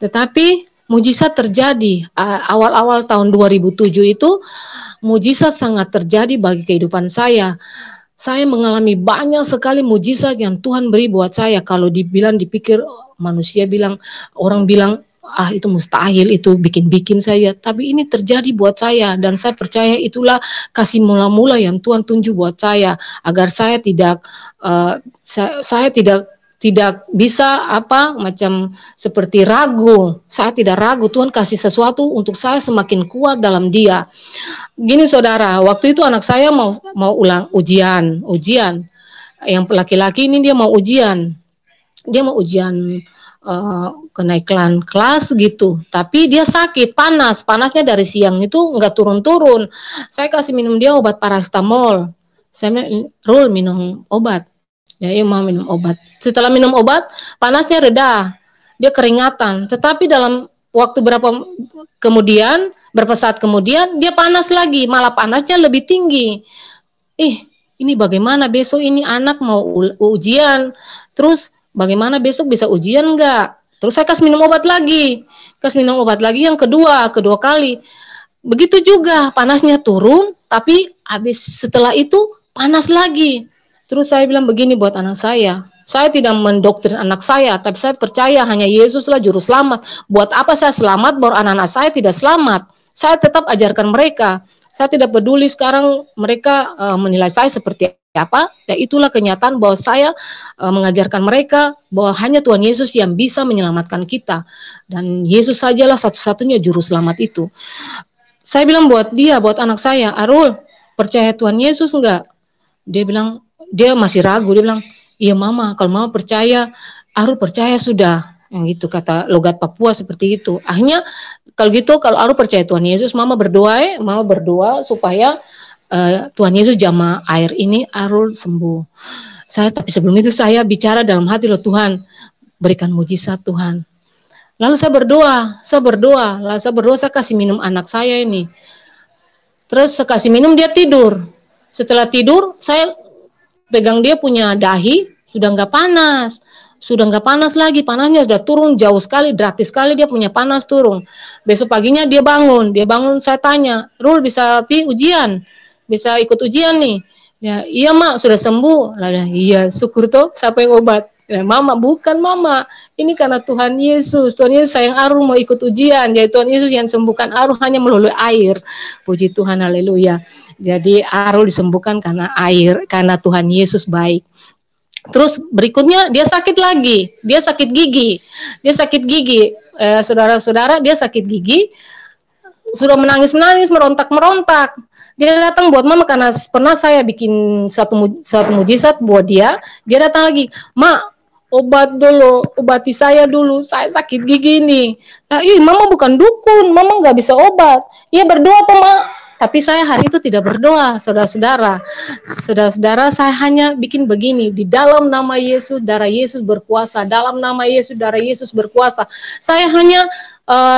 Tetapi mujizat terjadi awal-awal tahun 2007 itu, mujizat sangat terjadi bagi kehidupan saya. Saya mengalami banyak sekali mujizat yang Tuhan beri buat saya. Kalau dipikir manusia bilang, orang bilang itu mustahil, itu bikin-bikin saya. Tapi ini terjadi buat saya dan saya percaya itulah kasih mula-mula yang Tuhan tunjuk buat saya agar saya tidak tidak bisa macam seperti ragu. Saya tidak ragu, Tuhan kasih sesuatu untuk saya semakin kuat dalam Dia. Gini saudara, waktu itu anak saya mau ulang ujian. Yang laki-laki ini dia mau ujian kenaikan kelas gitu. Tapi dia sakit, panasnya dari siang itu nggak turun-turun. Saya kasih minum dia obat paracetamol. Saya minum obat. Ya, mau minum obat. Setelah minum obat, panasnya reda, dia keringatan. Tetapi dalam waktu berapa saat kemudian, dia panas lagi, malah panasnya lebih tinggi. Ini bagaimana besok ini anak mau ujian, terus bagaimana besok bisa ujian enggak? Terus saya kasih minum obat lagi, yang kedua kali. Begitu juga, panasnya turun, tapi setelah itu panas lagi. Terus saya bilang begini buat anak saya tidak mendoktrin anak saya, tapi saya percaya hanya Yesuslah juru selamat. Buat apa saya selamat, baru anak-anak saya tidak selamat. Saya tetap ajarkan mereka. Saya tidak peduli sekarang mereka menilai saya seperti apa. Ya itulah kenyataan bahwa saya mengajarkan mereka bahwa hanya Tuhan Yesus yang bisa menyelamatkan kita. Dan Yesus sajalah satu-satunya juru selamat itu. Saya bilang buat anak saya, Arul, percaya Tuhan Yesus enggak? Dia bilang, dia masih ragu, dia bilang, iya mama, kalau mama percaya, Arul percaya sudah. Yang gitu kata logat Papua seperti itu. Akhirnya kalau Arul percaya Tuhan Yesus, mama berdoa supaya Tuhan Yesus jamah air ini Arul sembuh. Tapi sebelum itu saya bicara dalam hati, loh Tuhan, berikan mujizat Tuhan. Lalu saya berdoa, saya kasih minum anak saya ini. Terus saya kasih minum, dia tidur. Setelah tidur, saya pegang dia punya dahi, sudah nggak panas lagi, panasnya sudah turun jauh sekali, drastis sekali dia punya panas turun. Besok paginya dia bangun, saya tanya, Rul bisa bisa ikut ujian nih? Ya, iya mak, sudah sembuh. Lah, iya, syukur toh, siapa yang obat? Ya, mama, bukan mama, ini karena Tuhan Yesus sayang Arul mau ikut ujian, jadi Tuhan Yesus yang sembuhkan Arul hanya melalui air. Puji Tuhan, haleluya. Jadi Arul disembuhkan karena air, karena Tuhan Yesus baik. Terus berikutnya dia sakit lagi, dia sakit gigi, saudara-saudara, dia sakit gigi, sudah menangis, merontak. Dia datang buat mama karena pernah saya bikin satu mujizat buat dia datang lagi, mak, obat dulu, obati saya dulu, saya sakit gigi nih. Nah, mama bukan dukun, mama nggak bisa obat. Iya berdoa toh, Ma. Tapi saya hari itu tidak berdoa, saudara-saudara. Saudara-saudara, saya hanya bikin begini, di dalam nama Yesus, darah Yesus berkuasa, dalam nama Yesus, darah Yesus berkuasa. Saya hanya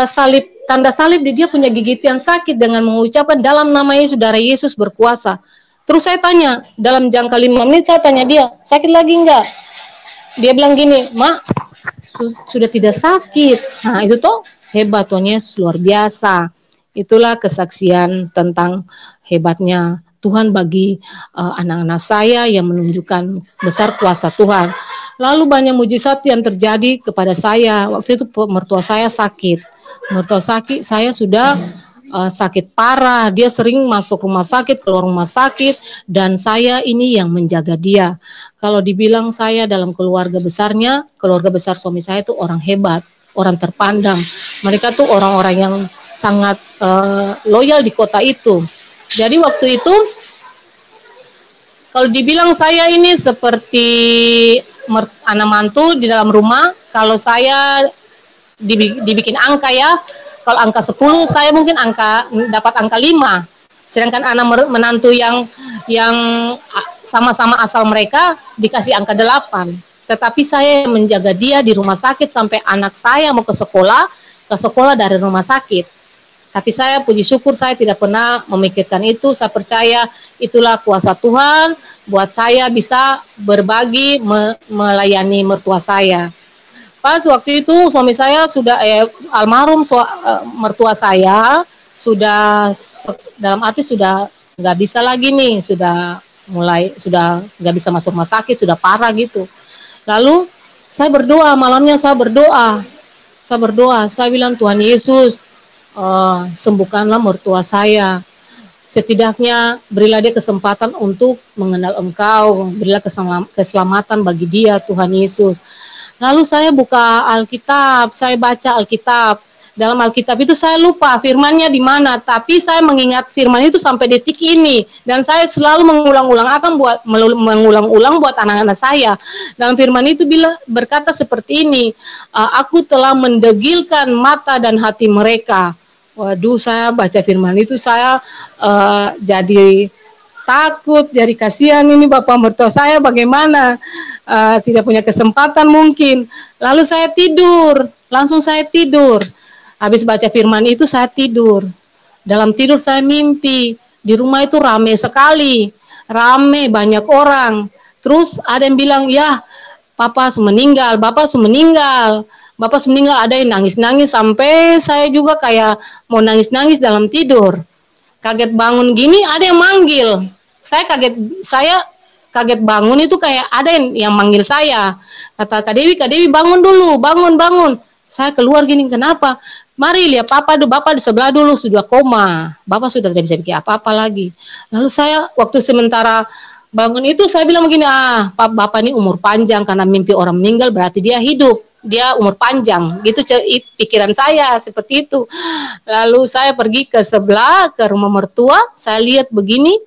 salib, tanda salib di dia punya gigit yang sakit dengan mengucapkan dalam nama Yesus, darah Yesus berkuasa. Terus saya tanya, dalam jangka 5 menit saya tanya dia, sakit lagi enggak? Dia bilang gini, Mak, sudah tidak sakit. Nah itu tuh hebat, Tuhan Yesus luar biasa. Itulah kesaksian tentang hebatnya Tuhan bagi anak-anak saya yang menunjukkan besar kuasa Tuhan. Lalu banyak mujizat yang terjadi kepada saya. Waktu itu mertua saya sakit. Mertua sakit, saya sudah sakit parah. Dia sering masuk rumah sakit, keluar rumah sakit, dan saya ini yang menjaga dia. Kalau dibilang saya dalam keluarga besarnya, keluarga besar suami saya itu orang hebat, orang terpandang. Mereka tuh orang-orang yang sangat loyal di kota itu. Jadi waktu itu, kalau dibilang saya ini seperti anak mantu di dalam rumah, kalau saya dibikin angka ya, kalau angka 10 saya mungkin dapat angka 5. Sedangkan anak menantu yang sama-sama asal mereka dikasih angka 8. Tetapi saya menjaga dia di rumah sakit sampai anak saya mau ke sekolah dari rumah sakit. Tapi saya puji syukur saya tidak pernah memikirkan itu. Saya percaya itulah kuasa Tuhan buat saya bisa berbagi, melayani mertua saya. Pas waktu itu suami saya sudah almarhum mertua saya sudah dalam arti sudah nggak bisa lagi nih, sudah nggak bisa masuk rumah sakit, sudah parah gitu. Lalu saya berdoa, malamnya saya berdoa, saya bilang Tuhan Yesus sembuhkanlah mertua saya. Setidaknya berilah dia kesempatan untuk mengenal Engkau, berilah keselamatan bagi dia Tuhan Yesus. Lalu saya buka Alkitab, saya baca Alkitab. Dalam Alkitab itu saya lupa firmannya di mana, tapi saya mengingat firman itu sampai detik ini. Dan saya selalu mengulang-ulang buat anak-anak saya. Dalam firman itu berkata seperti ini, aku telah mendegilkan mata dan hati mereka. Waduh, saya baca firman itu saya jadi takut, jadi kasihan ini bapak mertua saya bagaimana, tidak punya kesempatan mungkin. Lalu saya tidur, langsung saya tidur. Habis baca firman itu saya tidur. Dalam tidur saya mimpi, di rumah itu rame sekali, rame banyak orang. Terus ada yang bilang, ya Bapak sudah meninggal, Bapak sudah meninggal. Bapak sudah meninggal, ada yang nangis-nangis sampai saya juga kayak mau nangis-nangis dalam tidur. Kaget bangun gini, ada yang manggil. Saya kaget bangun itu kayak ada yang manggil saya. Kata Kak Dewi bangun dulu, bangun. Saya keluar gini, kenapa? Mari lihat Bapak di sebelah dulu sudah koma. Bapak sudah tidak bisa bikin apa-apa lagi. Lalu saya waktu sementara bangun itu saya bilang begini, Bapak ini umur panjang karena mimpi orang meninggal berarti dia hidup. Dia umur panjang, gitu pikiran saya seperti itu. Lalu saya pergi ke sebelah, ke rumah mertua, saya lihat begini,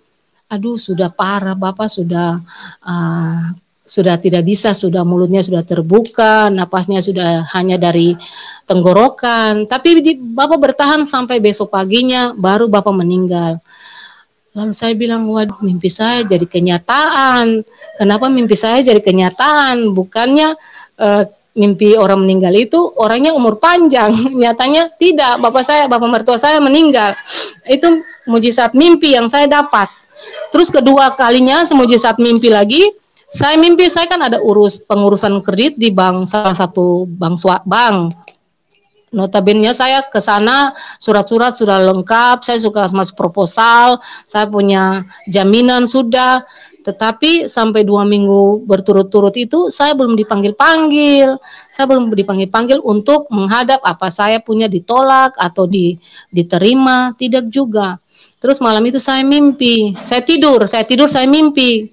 aduh sudah parah, Bapak sudah tidak bisa, sudah mulutnya sudah terbuka, napasnya sudah hanya dari tenggorokan. Tapi Bapak bertahan sampai besok paginya, baru Bapak meninggal. Lalu saya bilang, waduh mimpi saya jadi kenyataan. Kenapa mimpi saya jadi kenyataan? Bukannya mimpi orang meninggal itu orangnya umur panjang, nyatanya tidak. Bapak mertua saya meninggal. Itu mujizat mimpi yang saya dapat. Terus kedua kalinya semujizat mimpi lagi, saya kan ada pengurusan kredit di salah satu bank. Notabene saya ke sana, surat-surat sudah lengkap, saya suka masuk proposal, saya punya jaminan sudah. Tetapi sampai 2 minggu berturut-turut itu saya belum dipanggil-panggil. Saya belum dipanggil-panggil untuk menghadap apa saya punya ditolak atau diterima, tidak juga. Terus malam itu saya mimpi, saya tidur, saya mimpi.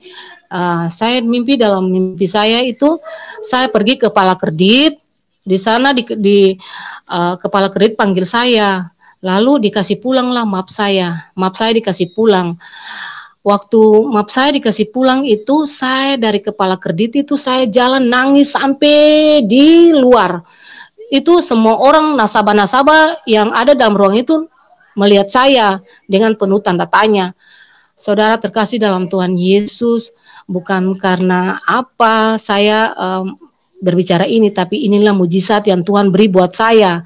Saya mimpi, dalam mimpi saya itu saya pergi ke kepala kredit. Di sana kepala kredit panggil saya. Lalu dikasih pulanglah map saya dikasih pulang. waktu map saya dikasih pulang itu, saya dari kepala kredit itu saya jalan nangis sampai di luar. Itu semua orang nasabah-nasabah yang ada dalam ruang itu melihat saya dengan penuh tanda tanya. Saudara terkasih dalam Tuhan Yesus, bukan karena apa saya berbicara ini, tapi inilah mujizat yang Tuhan beri buat saya.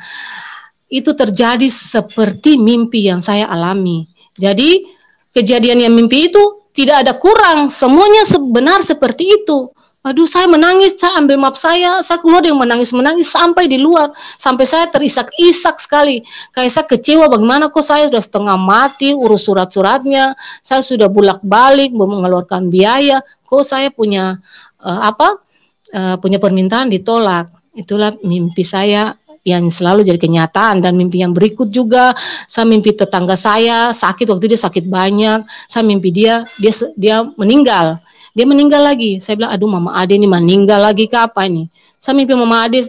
Itu terjadi seperti mimpi yang saya alami. Jadi kejadian yang mimpi itu tidak ada kurang, semuanya benar seperti itu. Aduh, saya menangis, saya ambil map saya keluar dengan menangis-menangis sampai di luar, sampai saya terisak-isak sekali. Kayak saya kecewa, bagaimana kok saya sudah setengah mati, urus surat-suratnya, saya sudah bolak-balik mengeluarkan biaya, kok saya punya punya permintaan ditolak. Itulah mimpi saya yang selalu jadi kenyataan. Dan mimpi yang berikut juga, saya mimpi tetangga saya sakit, waktu dia sakit banyak, saya mimpi dia meninggal. Dia meninggal lagi. Saya bilang, aduh Mama Ade ini meninggal lagi kapan nih? Saya mimpi Mama Ade,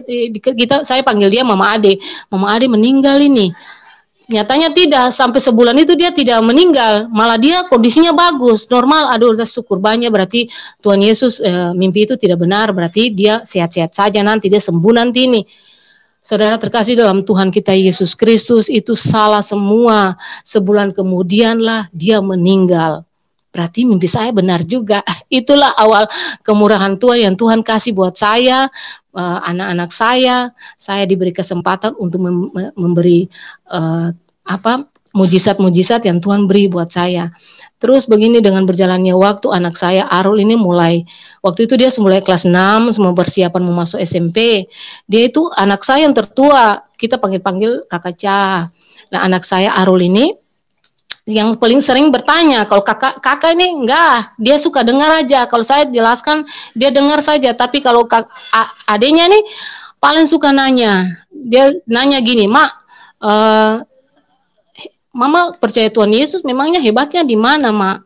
saya panggil dia Mama Ade. Mama Ade meninggal ini. Nyatanya tidak, sampai sebulan itu dia tidak meninggal, malah dia kondisinya bagus, normal. Aduh, syukur banyak, berarti Tuhan Yesus mimpi itu tidak benar, berarti dia sehat-sehat saja, nanti dia sembuh nanti ini. Saudara terkasih dalam Tuhan kita Yesus Kristus, itu salah semua. Sebulan kemudianlah dia meninggal. Berarti mimpi saya benar juga. Itulah awal kemurahan Tuhan yang Tuhan kasih buat saya, anak-anak saya. Saya diberi kesempatan untuk memberi mujizat-mujizat yang Tuhan beri buat saya. Terus begini, dengan berjalannya waktu, anak saya Arul ini mulai, waktu itu dia mulai kelas 6, semua persiapan mau masuk SMP. Dia itu anak saya yang tertua, kita panggil-panggil Kakak Ca. Nah, anak saya Arul ini yang paling sering bertanya. Kalau kakak ini enggak, dia suka dengar aja. Kalau saya jelaskan, dia dengar saja. Tapi kalau adenya nih paling suka nanya. Dia nanya gini, Mak, Mama percaya Tuhan Yesus, memangnya hebatnya di mana, Mak?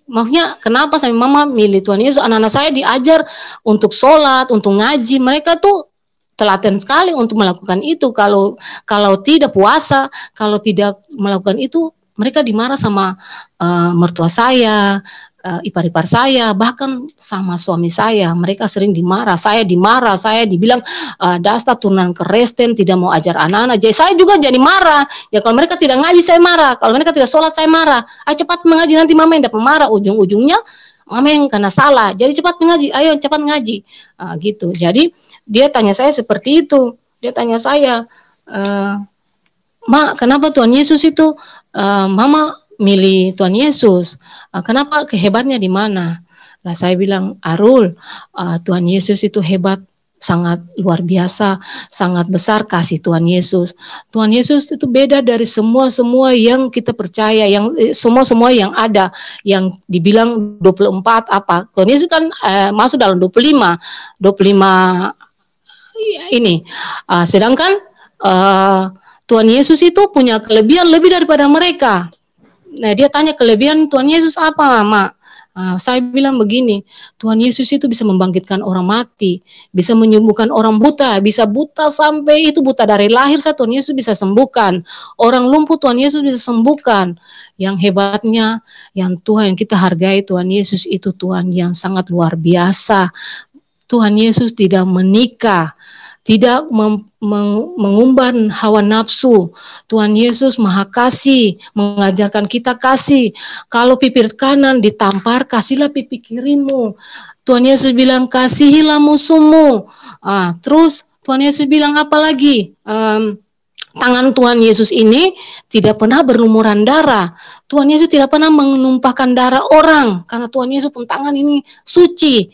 Maksudnya kenapa sampai Mama milih Tuhan Yesus? Anak-anak saya diajar untuk sholat, untuk ngaji. Mereka tuh telaten sekali untuk melakukan itu. Kalau tidak puasa, kalau tidak melakukan itu, mereka dimarah sama mertua saya, ipar-ipar saya, bahkan sama suami saya. Mereka sering dimarah, saya dibilang dasar turunan Kristen, tidak mau ajar anak-anak. Jadi saya juga jadi marah. Ya kalau mereka tidak ngaji saya marah, kalau mereka tidak sholat saya marah. Ayo cepat mengaji, nanti Mama yang dapat marah. Ujung-ujungnya Mama yang kena salah. Jadi cepat mengaji, ayo cepat ngaji. Gitu. Jadi dia tanya saya seperti itu. Dia tanya saya, Mak, kenapa Tuhan Yesus itu Mama milih Tuhan Yesus? Kenapa, kehebatnya di mana? Nah, saya bilang, Arul, Tuhan Yesus itu hebat, sangat luar biasa, sangat besar kasih Tuhan Yesus. Tuhan Yesus itu beda dari semua yang kita percaya, yang semua yang ada, yang dibilang 24 apa. Tuhan Yesus kan masuk dalam 25 ini. Sedangkan Tuhan Yesus itu punya kelebihan lebih daripada mereka. Nah, dia tanya kelebihan Tuhan Yesus apa, Mama? Saya bilang begini, Tuhan Yesus itu bisa membangkitkan orang mati, bisa menyembuhkan orang buta, bisa buta sampai itu buta dari lahir, Tuhan Yesus bisa sembuhkan. Orang lumpuh Tuhan Yesus bisa sembuhkan. Yang hebatnya, yang Tuhan yang kita hargai, Tuhan Yesus itu Tuhan yang sangat luar biasa. Tuhan Yesus tidak menikah, tidak mengumbar hawa nafsu. Tuhan Yesus maha kasih, mengajarkan kita kasih. Kalau pipi kanan ditampar, kasihlah pipi kirimu. Tuhan Yesus bilang, kasihilah musuhmu. Terus Tuhan Yesus bilang apa lagi? Tangan Tuhan Yesus ini tidak pernah berlumuran darah. Tuhan Yesus tidak pernah menumpahkan darah orang, karena Tuhan Yesus pun tangan ini suci.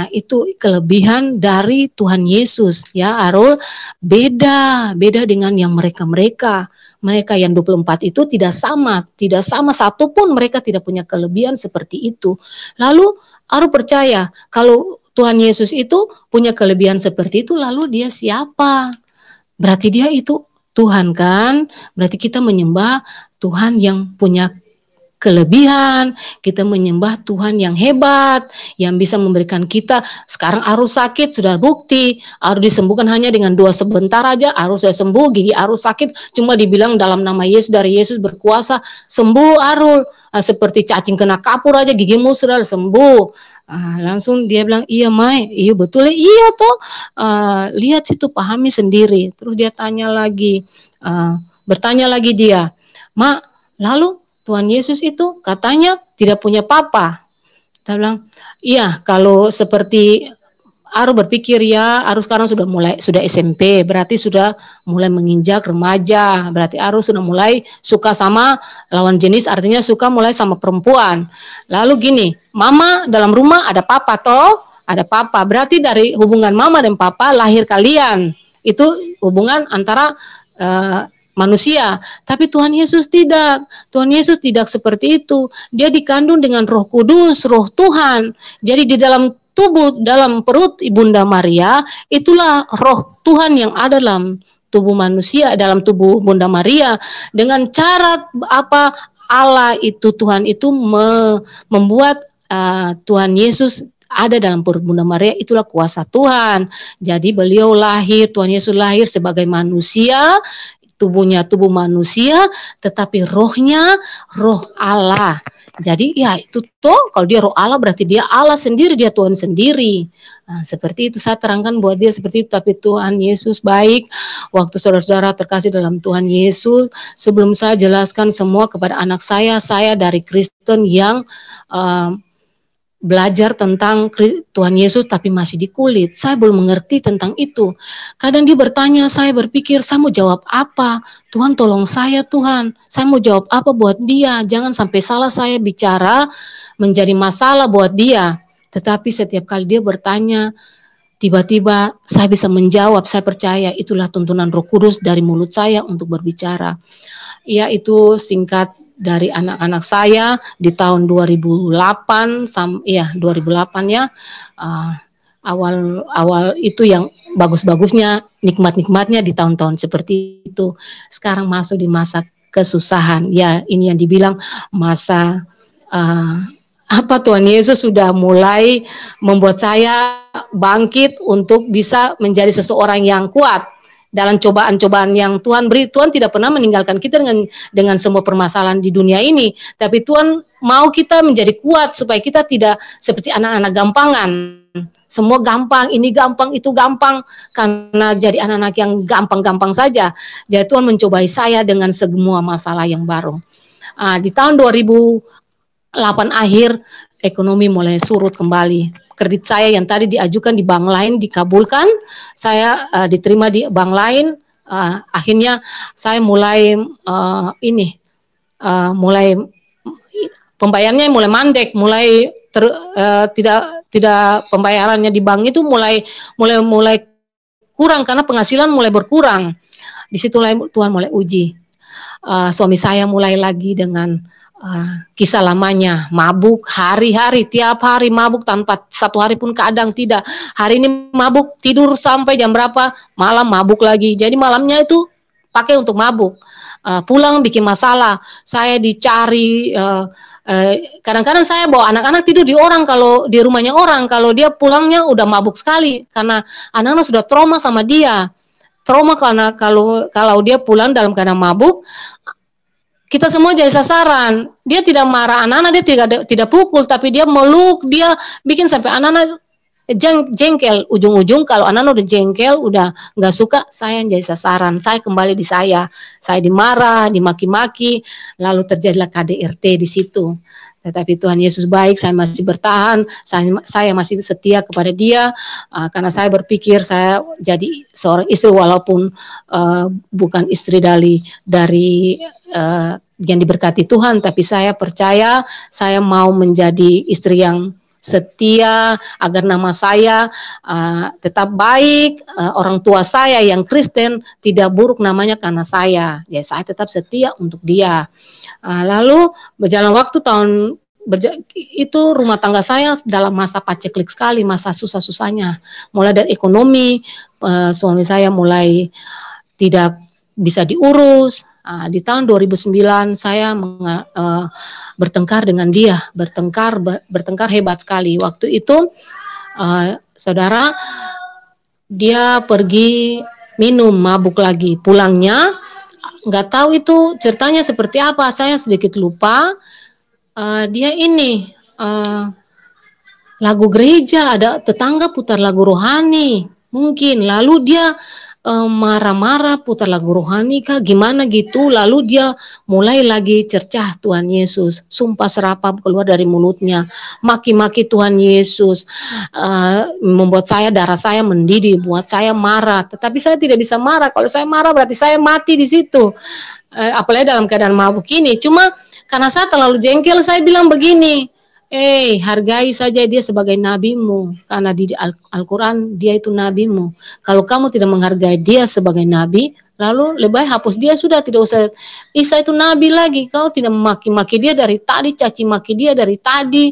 Itu kelebihan dari Tuhan Yesus, ya Arul. Beda dengan yang mereka yang 24 itu tidak sama satupun mereka tidak punya kelebihan seperti itu. Lalu Arul percaya kalau Tuhan Yesus itu punya kelebihan seperti itu, lalu dia siapa? Berarti dia itu Tuhan kan? Berarti kita menyembah Tuhan yang punya kelebihan, kita menyembah Tuhan yang hebat, yang bisa memberikan kita. Sekarang Arul sakit, sudah bukti, Arul disembuhkan hanya dengan doa sebentar aja, Arul sudah sembuh. Gigi Arul sakit, cuma dibilang dalam nama Yesus, dari Yesus berkuasa, sembuh Arul. Seperti cacing kena kapur aja, gigimu sudah sembuh. Langsung dia bilang, iya Mai, iya betul, iya toh, lihat situ, pahami sendiri. Terus dia tanya lagi, bertanya lagi dia, Mak, lalu Tuhan Yesus itu katanya tidak punya papa. Kita bilang, iya, kalau seperti Aru berpikir ya, Aru sekarang sudah SMP, berarti sudah mulai menginjak remaja, berarti Aru sudah mulai suka sama lawan jenis, artinya suka mulai sama perempuan. Lalu gini, mama dalam rumah ada papa toh, ada papa, berarti dari hubungan mama dan papa lahir kalian. Itu hubungan antara manusia, tapi Tuhan Yesus tidak. Tuhan Yesus tidak seperti itu. Dia dikandung dengan Roh Kudus, Roh Tuhan. Jadi di dalam tubuh, dalam perut Ibunda Maria, itulah Roh Tuhan yang ada dalam tubuh manusia, dalam tubuh Bunda Maria. Dengan cara apa Allah itu, Tuhan itu membuat Tuhan Yesus ada dalam perut Bunda Maria, itulah kuasa Tuhan. Jadi beliau lahir, Tuhan Yesus lahir sebagai manusia, tubuhnya tubuh manusia, tetapi rohnya roh Allah. Jadi ya itu toh, kalau dia roh Allah berarti dia Allah sendiri, dia Tuhan sendiri. Nah, seperti itu saya terangkan buat dia seperti itu. Tapi Tuhan Yesus baik. Waktu saudara-saudara terkasih dalam Tuhan Yesus, sebelum saya jelaskan semua kepada anak saya dari Kristen yang belajar tentang Tuhan Yesus tapi masih di kulit. Saya belum mengerti tentang itu. Kadang dia bertanya, saya berpikir, saya mau jawab apa? Tuhan tolong saya Tuhan. Saya mau jawab apa buat dia? Jangan sampai salah saya bicara menjadi masalah buat dia. Tetapi setiap kali dia bertanya, tiba-tiba saya bisa menjawab. Saya percaya itulah tuntunan Roh Kudus dari mulut saya untuk berbicara. Ya, itu singkat dari anak-anak saya di tahun 2008 ya, awal itu yang bagus-bagusnya, nikmat-nikmatnya di tahun-tahun seperti itu. Sekarang masuk di masa kesusahan, ya ini yang dibilang masa Tuhan Yesus sudah mulai membuat saya bangkit untuk bisa menjadi seseorang yang kuat dalam cobaan-cobaan yang Tuhan beri. Tuhan tidak pernah meninggalkan kita dengan semua permasalahan di dunia ini, tapi Tuhan mau kita menjadi kuat supaya kita tidak seperti anak-anak gampangan. Semua gampang, ini gampang, itu gampang, karena jadi anak-anak yang gampang-gampang saja. Jadi Tuhan mencobai saya dengan semua masalah yang baru. Di tahun 2008 akhir, ekonomi mulai surut kembali. Kredit saya yang tadi diajukan di bank lain dikabulkan, saya diterima di bank lain. Akhirnya saya mulai mulai pembayarannya mulai mandek, mulai tidak pembayarannya di bank itu mulai kurang karena penghasilan mulai berkurang. Di situ Tuhan mulai uji. Suami saya mulai lagi dengan kisah lamanya, mabuk hari-hari, tiap hari mabuk tanpa satu hari pun kadang tidak. Hari ini mabuk, tidur sampai jam berapa, malam mabuk lagi. Jadi malamnya itu pakai untuk mabuk. Pulang bikin masalah, saya dicari. Kadang-kadang saya bawa anak-anak tidur di orang, kalau di rumahnya orang, kalau dia pulangnya udah mabuk sekali karena anak-anak sudah trauma sama dia. Trauma karena kalau dia pulang dalam keadaan mabuk, kita semua jadi sasaran. Dia tidak marah anak-anak, dia tidak pukul, tapi dia meluk, dia bikin sampai anak-anak jengkel. Ujung-ujung kalau anak-anak udah jengkel, udah nggak suka, saya yang jadi sasaran. Saya kembali di saya dimarah, dimaki-maki, lalu terjadilah KDRT di situ. Tetapi Tuhan Yesus baik, saya masih bertahan, saya masih setia kepada dia, karena saya berpikir saya jadi seorang istri walaupun bukan istri dari yang diberkati Tuhan, tapi saya percaya saya mau menjadi istri yang setia agar nama saya tetap baik, orang tua saya yang Kristen tidak buruk namanya karena saya. Ya, saya tetap setia untuk dia. Lalu berjalan waktu itu rumah tangga saya dalam masa paceklik sekali, masa susah-susahnya. Mulai dari ekonomi, suami saya mulai tidak bisa diurus, Di tahun 2009 saya bertengkar dengan dia, bertengkar hebat sekali. Waktu itu saudara, dia pergi minum, mabuk lagi. Pulangnya nggak tahu itu ceritanya seperti apa, saya sedikit lupa. Dia ini lagu gereja, ada tetangga putar lagu rohani mungkin, lalu dia marah-marah putar lagu rohani kah gimana gitu, lalu dia mulai lagi cercah Tuhan Yesus, sumpah serapah keluar dari mulutnya, maki-maki Tuhan Yesus, membuat darah saya mendidih, buat saya marah. Tetapi saya tidak bisa marah, kalau saya marah berarti saya mati di situ, apalagi dalam keadaan mabuk ini. Cuma karena saya terlalu jengkel, saya bilang begini, hargai saja dia sebagai nabimu, karena di Al-Quran dia itu nabimu. Kalau kamu tidak menghargai dia sebagai nabi, lalu lebih baik hapus dia sudah, tidak usah Isa itu nabi lagi. Kau tidak memaki-maki dia dari tadi, caci maki dia dari tadi.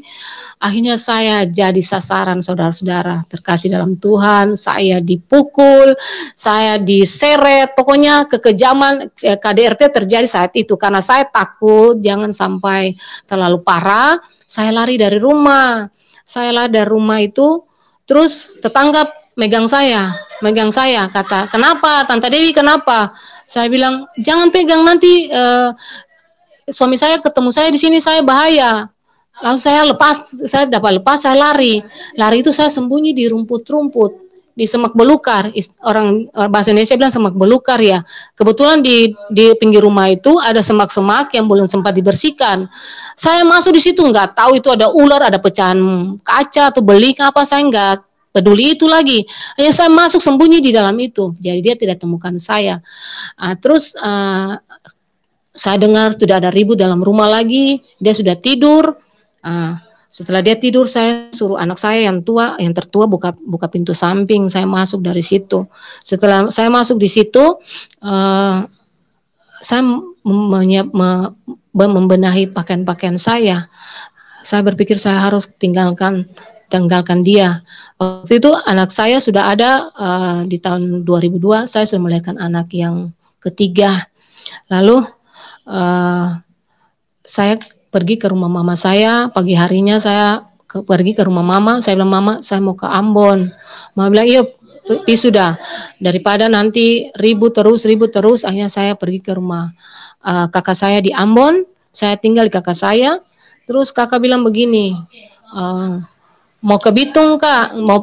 Akhirnya saya jadi sasaran, saudara-saudara terkasih dalam Tuhan. Saya dipukul, saya diseret, pokoknya kekejaman KDRT terjadi saat itu. Karena saya takut jangan sampai terlalu parah, saya lari dari rumah. Saya lari dari rumah itu, terus tetangga megang saya, kata, kenapa Tante Dewi, kenapa? Saya bilang, jangan pegang, nanti suami saya ketemu saya di sini, saya bahaya. Lalu saya dapat lepas, saya lari itu saya sembunyi di rumput-rumput, di semak belukar. Orang bahasa Indonesia bilang semak belukar ya. Kebetulan di pinggir rumah itu ada semak-semak yang belum sempat dibersihkan. Saya masuk di situ, nggak tahu itu ada ular, ada pecahan kaca atau beling apa, saya nggak peduli itu lagi. Hanya saya masuk sembunyi di dalam itu, jadi dia tidak temukan saya. Terus saya dengar sudah ada ribut dalam rumah lagi, dia sudah tidur. Setelah dia tidur, saya suruh anak saya yang tertua buka pintu samping, saya masuk dari situ. Setelah saya masuk di situ, saya membenahi pakaian-pakaian saya. Saya berpikir saya harus tinggalkan dia. Waktu itu anak saya sudah ada, di tahun 2002 saya sudah melahirkan anak yang ketiga. Lalu saya pergi ke rumah mama saya, pagi harinya saya pergi ke rumah mama, saya bilang, Mama, saya mau ke Ambon. Mama bilang, iya, sudah, daripada nanti ribut terus, akhirnya saya pergi ke rumah kakak saya di Ambon. Saya tinggal di kakak saya, terus kakak bilang begini, mau ke Bitung Kak, mau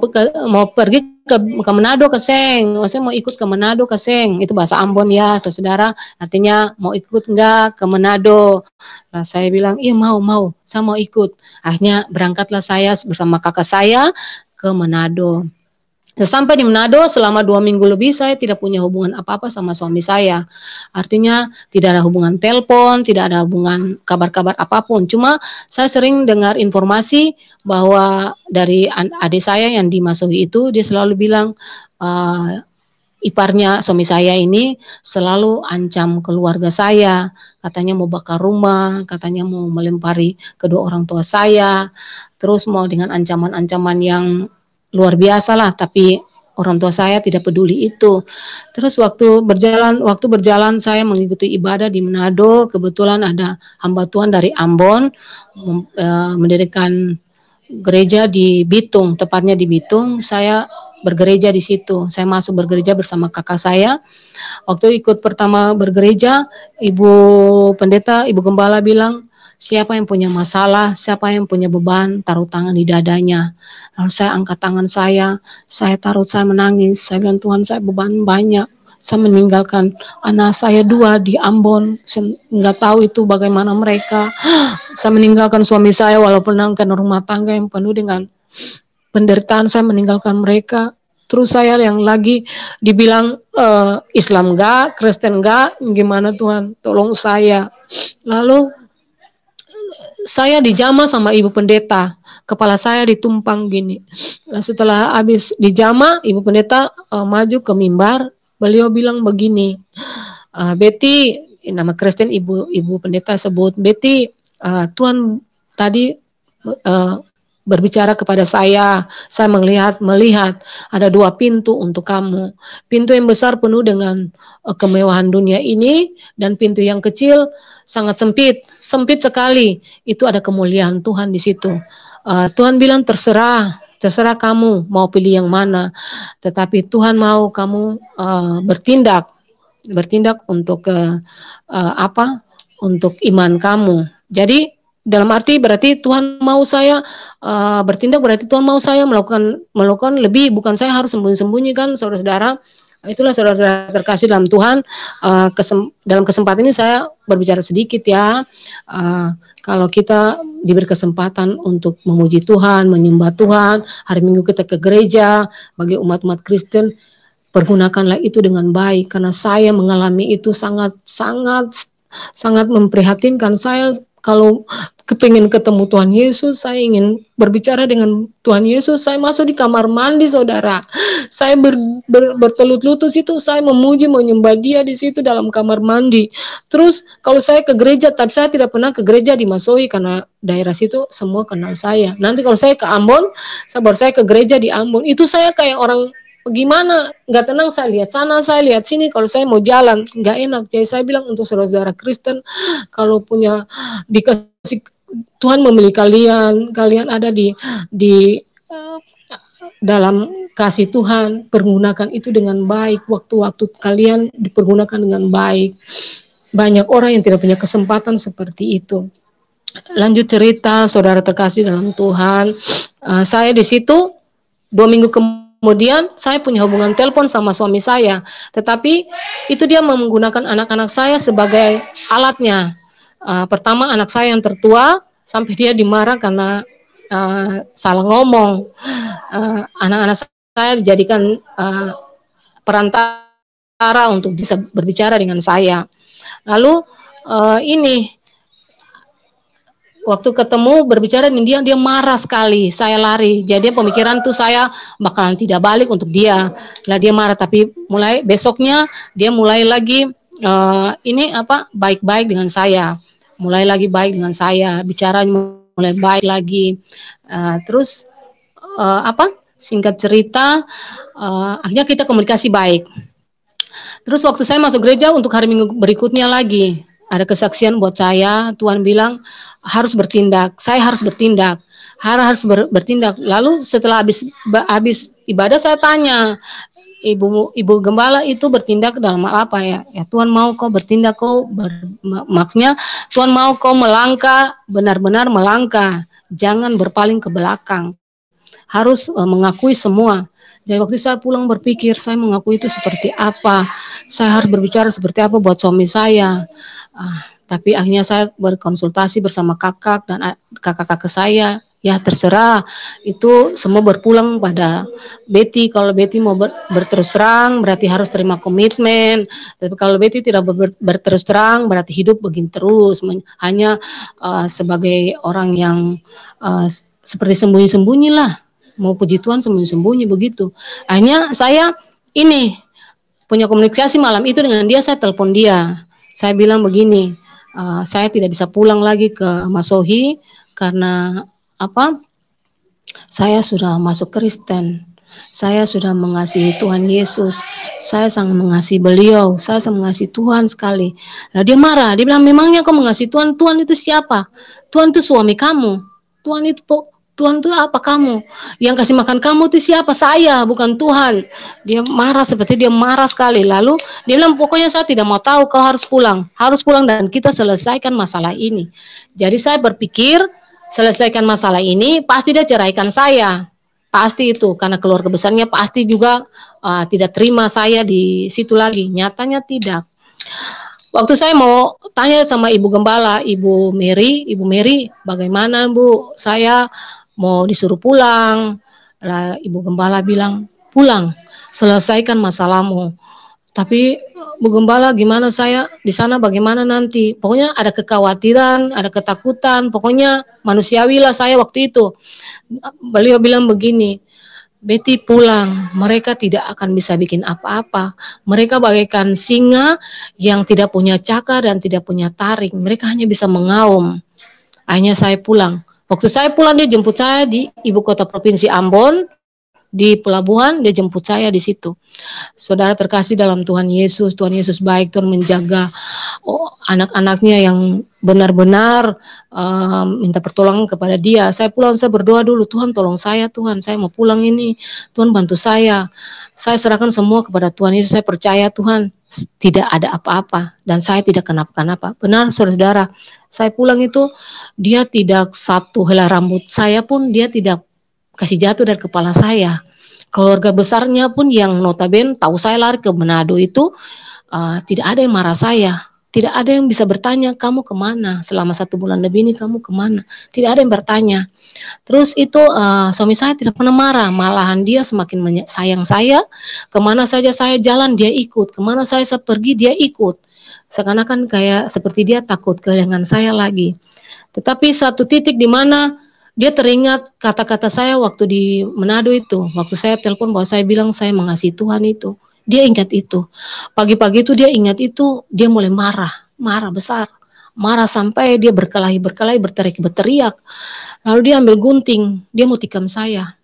pergi ke Manado ke Seng, saya mau ikut ke Manado ke Seng, itu bahasa Ambon ya saudara, artinya mau ikut enggak ke Manado. Nah, saya bilang iya mau, saya mau ikut. Akhirnya berangkatlah saya bersama kakak saya ke Manado. Sampai di Manado selama 2 minggu lebih saya tidak punya hubungan apa-apa sama suami saya. Artinya tidak ada hubungan telepon, tidak ada hubungan kabar-kabar apapun. Cuma saya sering dengar informasi bahwa dari adik saya yang di Masugi itu, dia selalu bilang iparnya suami saya ini selalu ancam keluarga saya. Katanya mau bakar rumah, katanya mau melempari kedua orang tua saya. Terus mau dengan ancaman-ancaman yang luar biasa lah, tapi orang tua saya tidak peduli itu. Terus waktu berjalan saya mengikuti ibadah di Manado, kebetulan ada hamba Tuhan dari Ambon mendirikan gereja di Bitung, tepatnya di Bitung. Saya bergereja di situ. Saya masuk bergereja bersama kakak saya. Waktu ikut pertama bergereja, Ibu Pendeta, Ibu Gembala bilang, siapa yang punya masalah, siapa yang punya beban, taruh tangan di dadanya. Lalu saya angkat tangan saya taruh, saya menangis. Saya bilang, Tuhan, saya beban banyak. Saya meninggalkan anak saya 2 di Ambon. Saya nggak tahu itu bagaimana mereka. Saya meninggalkan suami saya walaupun karena rumah tangga yang penuh dengan penderitaan, saya meninggalkan mereka. Terus saya yang lagi dibilang Islam enggak, Kristen enggak, gimana Tuhan, tolong saya. Lalu saya dijamah sama Ibu Pendeta, kepala saya ditumpang gini. Setelah habis dijamah, Ibu Pendeta maju ke mimbar, beliau bilang begini, Betty, nama Kristen Ibu Pendeta sebut, Betty, Tuhan tadi berbicara kepada saya melihat ada 2 pintu untuk kamu. Pintu yang besar penuh dengan kemewahan dunia ini, dan pintu yang kecil sangat sempit sekali. Itu ada kemuliaan Tuhan di situ. Tuhan bilang terserah kamu mau pilih yang mana, tetapi Tuhan mau kamu bertindak untuk untuk iman kamu. Jadi dalam arti berarti Tuhan mau saya bertindak, berarti Tuhan mau saya melakukan lebih, bukan saya harus sembunyi-sembunyi kan, saudara-saudara. Itulah saudara-saudara terkasih dalam Tuhan. Dalam kesempatan ini saya berbicara sedikit ya. Kalau kita diberi kesempatan untuk memuji Tuhan, menyembah Tuhan, hari Minggu kita ke gereja, bagi umat-umat Kristen, pergunakanlah itu dengan baik, karena saya mengalami itu sangat memprihatinkan. Saya kalau kepingin ketemu Tuhan Yesus, saya ingin berbicara dengan Tuhan Yesus, saya masuk di kamar mandi, saudara. Saya bertelut lutut situ, saya memuji, menyembah Dia di situ dalam kamar mandi. Terus kalau saya ke gereja, tapi saya tidak pernah ke gereja di Masohi karena daerah situ semua kenal saya. Nanti kalau saya ke Ambon, saya ke gereja di Ambon, itu saya kayak orang gimana, nggak tenang, saya lihat sana, saya lihat sini, kalau saya mau jalan, nggak enak. Jadi saya bilang untuk saudara-saudara Kristen, kalau punya dikasih Tuhan memilih kalian ada di dalam kasih Tuhan, pergunakan itu dengan baik, waktu-waktu kalian dipergunakan dengan baik. Banyak orang yang tidak punya kesempatan seperti itu. Lanjut cerita, saudara terkasih dalam Tuhan, saya di situ 2 minggu kemudian saya punya hubungan telepon sama suami saya, tetapi itu dia menggunakan anak-anak saya sebagai alatnya. Pertama anak saya yang tertua, sampai dia dimarah karena salah ngomong. Anak-anak saya dijadikan perantara untuk bisa berbicara dengan saya. Lalu waktu ketemu berbicara dengan dia marah sekali, saya lari. Jadi pemikiran tuh saya bakalan tidak balik untuk dia. Lah dia marah, tapi mulai besoknya dia mulai lagi baik-baik dengan saya. Mulai lagi baik dengan saya, bicara mulai baik lagi. Terus singkat cerita, akhirnya kita komunikasi baik. Terus waktu saya masuk gereja untuk hari Minggu berikutnya lagi, ada kesaksian buat saya. Tuhan bilang harus bertindak, saya harus bertindak, bertindak. Lalu setelah habis ibadah saya tanya, Ibu Gembala itu bertindak dalam apa ya? Ya Tuhan mau kau bertindak, maksudnya Tuhan mau kau melangkah, benar-benar melangkah, jangan berpaling ke belakang, harus mengakui semua. Jadi waktu saya pulang berpikir, saya mengakui itu seperti apa, saya harus berbicara seperti apa buat suami saya. Tapi akhirnya saya berkonsultasi bersama kakak dan kakak-kakak saya. Ya terserah, itu semua berpulang pada Betty. Kalau Betty mau berterus terang, berarti harus terima komitmen. Tapi kalau Betty tidak berterus terang, berarti hidup begini terus. Hanya sebagai orang yang seperti sembunyi-sembunyi lah. Mau puji Tuhan sembunyi-sembunyi begitu. Akhirnya saya punya komunikasi malam itu dengan dia. Saya telepon dia. Saya bilang begini, saya tidak bisa pulang lagi ke Masohi karena saya sudah masuk Kristen, saya sudah mengasihi Tuhan Yesus, saya sangat mengasihi beliau, saya sangat mengasihi Tuhan sekali. Nah dia marah, dia bilang memangnya kau mengasihi Tuhan? Tuhan itu siapa? Tuhan itu suami kamu. Tuhan itu apa kamu? Yang kasih makan kamu itu siapa? Saya, bukan Tuhan. Dia marah, seperti dia marah sekali. Lalu dia bilang pokoknya saya tidak mau tahu, kau harus pulang dan kita selesaikan masalah ini. Jadi saya berpikir selesaikan masalah ini, pasti dia ceraikan saya. Pasti itu, karena keluarga besarnya pasti juga tidak terima saya di situ lagi. Nyatanya tidak. Waktu saya mau tanya sama Ibu Gembala, Ibu Mary, bagaimana Bu? Saya mau disuruh pulang. Lah Ibu Gembala bilang, pulang, selesaikan masalahmu. Tapi Bu Gembala gimana saya di sana, bagaimana nanti? Pokoknya ada kekhawatiran, ada ketakutan, pokoknya manusiawi lah saya waktu itu. Beliau bilang begini, Betty pulang, mereka tidak akan bisa bikin apa-apa. Mereka bagaikan singa yang tidak punya cakar dan tidak punya taring. Mereka hanya bisa mengaum. Akhirnya saya pulang. Waktu saya pulang dia jemput saya di ibu kota provinsi Ambon, di pelabuhan, dia jemput saya di situ. Saudara terkasih dalam Tuhan Yesus baik, Tuhan menjaga anak-anaknya yang benar-benar minta pertolongan kepada dia. Saya pulang, saya berdoa dulu, Tuhan tolong saya, Tuhan saya mau pulang ini, Tuhan bantu saya serahkan semua kepada Tuhan Yesus. Saya percaya Tuhan tidak ada apa-apa dan saya tidak kenapa-kenapa. Benar saudara, saya pulang itu dia tidak satu helai rambut saya pun dia tidak kasih jatuh dari kepala saya. Keluarga besarnya pun yang notabene tahu saya lari ke Manado itu tidak ada yang marah saya. Tidak ada yang bisa bertanya, kamu kemana? Selama 1 bulan lebih ini kamu kemana? Tidak ada yang bertanya. Terus itu suami saya tidak pernah marah. Malahan dia semakin sayang saya. Kemana saja saya jalan dia ikut. Kemana saya pergi dia ikut. Seakan-akan kayak seperti dia takut kehilangan saya lagi. Tetapi satu titik di mana dia teringat kata-kata saya waktu di Manado itu. Waktu saya telepon bahwa saya bilang saya mengasihi Tuhan itu. Dia ingat itu. Pagi-pagi itu dia ingat itu, dia mulai marah besar. Marah sampai dia berkelahi, berteriak. Lalu dia ambil gunting, dia mau tikam saya.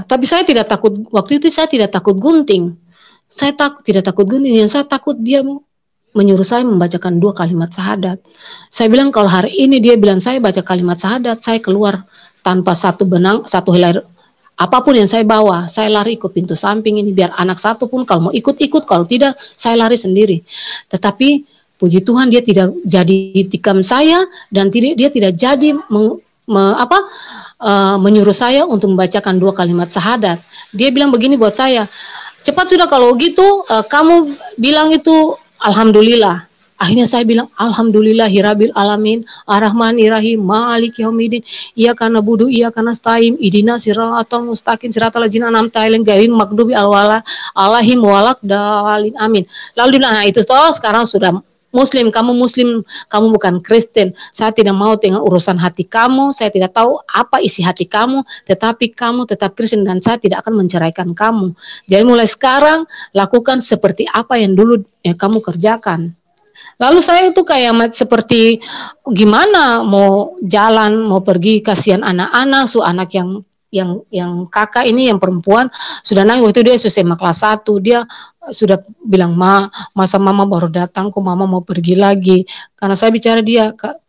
Tapi saya tidak takut, waktu itu saya tidak takut gunting. Saya tidak takut gunting, yang saya takut dia menyuruh saya membacakan 2 kalimat syahadat. Saya bilang kalau hari ini dia bilang saya baca kalimat syahadat, saya keluar tanpa satu helai apapun yang saya bawa, saya lari ke pintu samping ini biar anak satu pun kalau mau ikut, kalau tidak saya lari sendiri. Tetapi puji Tuhan dia tidak jadi tikam saya dan dia tidak jadi menyuruh saya untuk membacakan 2 kalimat syahadat. Dia bilang begini buat saya, cepat sudah kalau gitu kamu bilang itu alhamdulillah. Akhirnya saya bilang alhamdulillahirabbil alamin arrahmanirrahim maliki yaumiddin iyyaka na'budu iyyaka nasta'in ihdinas siratal mustaqim siratal ladzina an'amta 'alaihim ghairil maghdubi alaihim waladdallin amin. Lalu nah itu toh sekarang sudah Muslim, kamu bukan Kristen. Saya tidak mau dengan urusan hati kamu, saya tidak tahu apa isi hati kamu, tetapi kamu tetap Kristen dan saya tidak akan menceraikan kamu. Jadi mulai sekarang lakukan seperti apa yang dulu kamu kerjakan. Lalu saya itu kayak seperti gimana mau jalan, mau pergi, kasihan anak-anak, anak yang kakak ini yang perempuan sudah nangis. Waktu itu dia SMA kelas 1, dia sudah bilang masa mama baru datang kok mama mau pergi lagi. Karena saya bicara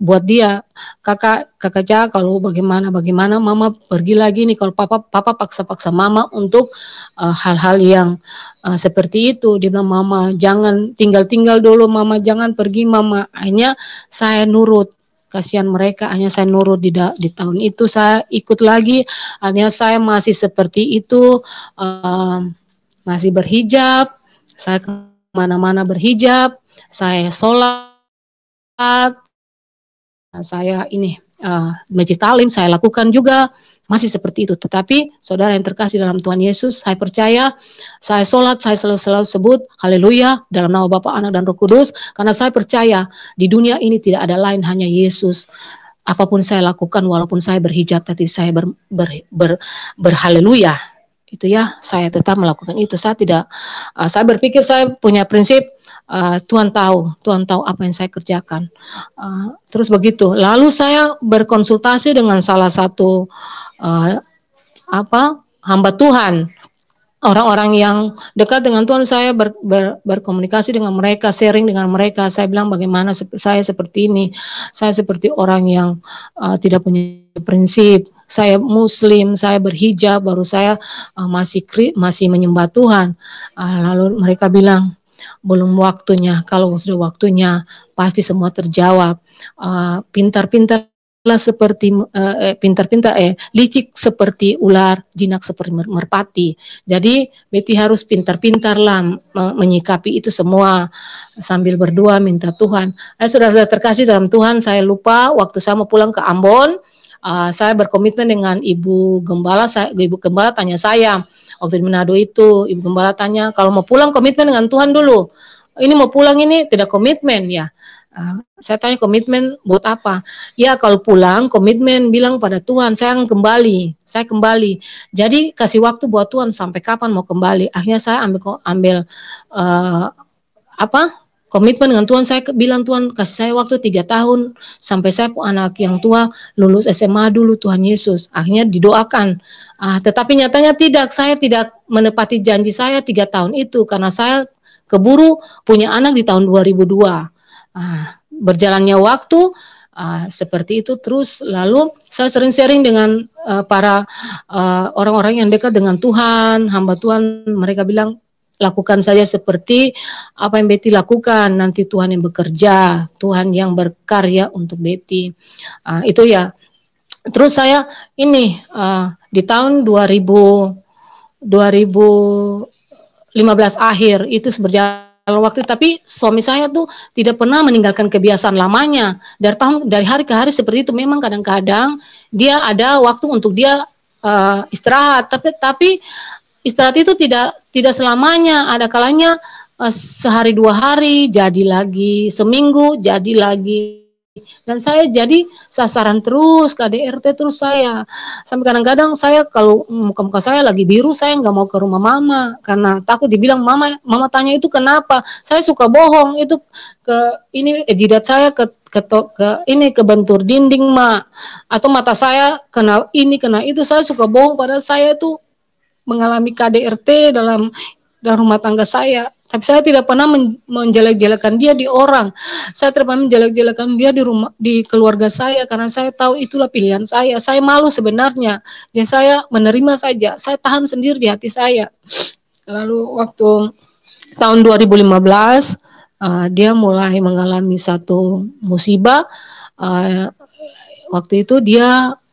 buat dia kakak Ca, kalau bagaimana mama pergi lagi nih, kalau papa paksa mama untuk hal-hal yang seperti itu. Dia bilang mama jangan tinggal dulu, mama jangan pergi mama. Akhirnya saya nurut, kasihan mereka, hanya saya nurut. Di tahun itu saya ikut lagi, hanya saya masih seperti itu, masih berhijab, saya kemana-mana berhijab, saya sholat, saya ini masjid talim saya lakukan juga, masih seperti itu. Tetapi saudara yang terkasih dalam Tuhan Yesus, saya percaya, saya sholat, saya selalu sebut haleluya dalam nama Bapa, Anak dan Roh Kudus, karena saya percaya di dunia ini tidak ada lain, hanya Yesus. Apapun saya lakukan, walaupun saya berhijab, tapi saya berhaleluya, itu ya, saya tetap melakukan itu. Saya tidak, saya berpikir, saya punya prinsip, Tuhan tahu apa yang saya kerjakan. Terus begitu. Lalu saya berkonsultasi dengan salah satu hamba Tuhan, orang-orang yang dekat dengan Tuhan. Saya berkomunikasi dengan mereka, sharing dengan mereka. Saya bilang bagaimana saya seperti ini. Saya seperti orang yang tidak punya prinsip. Saya Muslim, saya berhijab, baru saya masih menyembah Tuhan. Lalu mereka bilang belum waktunya. Kalau sudah waktunya pasti semua terjawab. Pintar-pintar licik seperti ular, jinak seperti merpati. Jadi Betty harus pintar-pintarlah menyikapi itu semua sambil berdoa minta Tuhan. Saudara terkasih dalam Tuhan, saya lupa waktu saya mau pulang ke Ambon, saya berkomitmen dengan Ibu Gembala. Ibu Gembala tanya saya waktu di Manado itu, Ibu Gembala tanya kalau mau pulang komitmen dengan Tuhan dulu. Ini mau pulang ini tidak komitmen ya. Saya tanya komitmen buat apa? Ya kalau pulang komitmen bilang pada Tuhan saya akan kembali. Jadi kasih waktu buat Tuhan sampai kapan mau kembali. Akhirnya saya ambil komitmen dengan Tuhan. Saya bilang, Tuhan kasih saya waktu 3 tahun sampai saya anak yang tua lulus SMA dulu, Tuhan Yesus. Akhirnya didoakan. Tetapi nyatanya tidak, saya tidak menepati janji saya 3 tahun itu karena saya keburu punya anak di tahun 2002. Berjalannya waktu seperti itu terus, lalu saya sering sharing dengan para orang-orang yang dekat dengan Tuhan, hamba Tuhan. Mereka bilang, lakukan saja seperti apa yang Betty lakukan, nanti Tuhan yang bekerja, Tuhan yang berkarya untuk Betty. Itu ya. Terus saya ini di tahun 2015 akhir itu berjalan waktu, tapi suami saya tuh tidak pernah meninggalkan kebiasaan lamanya. Dari hari ke hari seperti itu. Memang kadang-kadang dia ada waktu untuk dia istirahat, tapi istirahat itu tidak selamanya. Ada kalanya sehari 2 hari jadi lagi, seminggu jadi lagi. Dan saya jadi sasaran terus KDRT terus saya. Sampai kadang-kadang saya kalau muka-muka saya lagi biru, saya nggak mau ke rumah mama karena takut dibilang mama tanya itu kenapa. Saya suka bohong itu ke ini jidat saya ke bentur dinding, Mak. Atau mata saya kena ini kena itu, saya suka bohong padahal saya itu mengalami KDRT dalam rumah tangga saya. Tapi saya tidak pernah menjelek-jelekan dia di orang. Saya tidak pernah menjelek-jelekan dia di keluarga saya karena saya tahu itulah pilihan saya. Saya malu sebenarnya. Ya saya menerima saja. Saya tahan sendiri di hati saya. Lalu waktu tahun 2015 dia mulai mengalami satu musibah. Waktu itu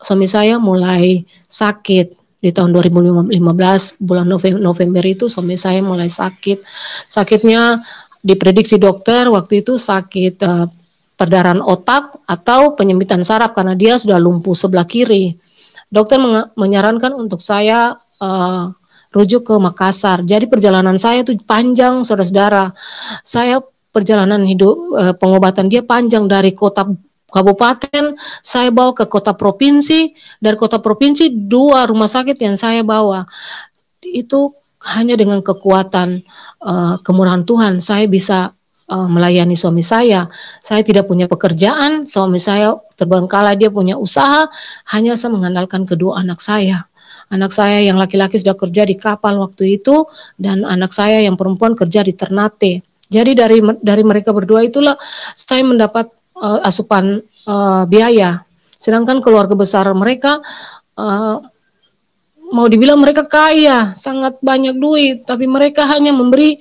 suami saya mulai sakit. Di tahun 2015 bulan November itu suami saya mulai sakit. Sakitnya diprediksi dokter waktu itu sakit perdarahan otak atau penyempitan saraf karena dia sudah lumpuh sebelah kiri. Dokter menyarankan untuk saya rujuk ke Makassar. Jadi perjalanan saya itu panjang, saudara-saudara. Saya perjalanan hidup pengobatan dia panjang dari kota kabupaten, saya bawa ke kota provinsi, dari kota provinsi 2 rumah sakit yang saya bawa. Itu hanya dengan kekuatan kemurahan Tuhan saya bisa melayani suami saya. Saya tidak punya pekerjaan, suami saya terbengkalai, dia punya usaha, hanya saya mengandalkan kedua anak saya. Anak saya yang laki-laki sudah kerja di kapal waktu itu, dan anak saya yang perempuan kerja di Ternate. Jadi dari mereka berdua itulah saya mendapat asupan biaya. Sedangkan keluarga besar mereka mau dibilang mereka kaya, sangat banyak duit, tapi mereka hanya memberi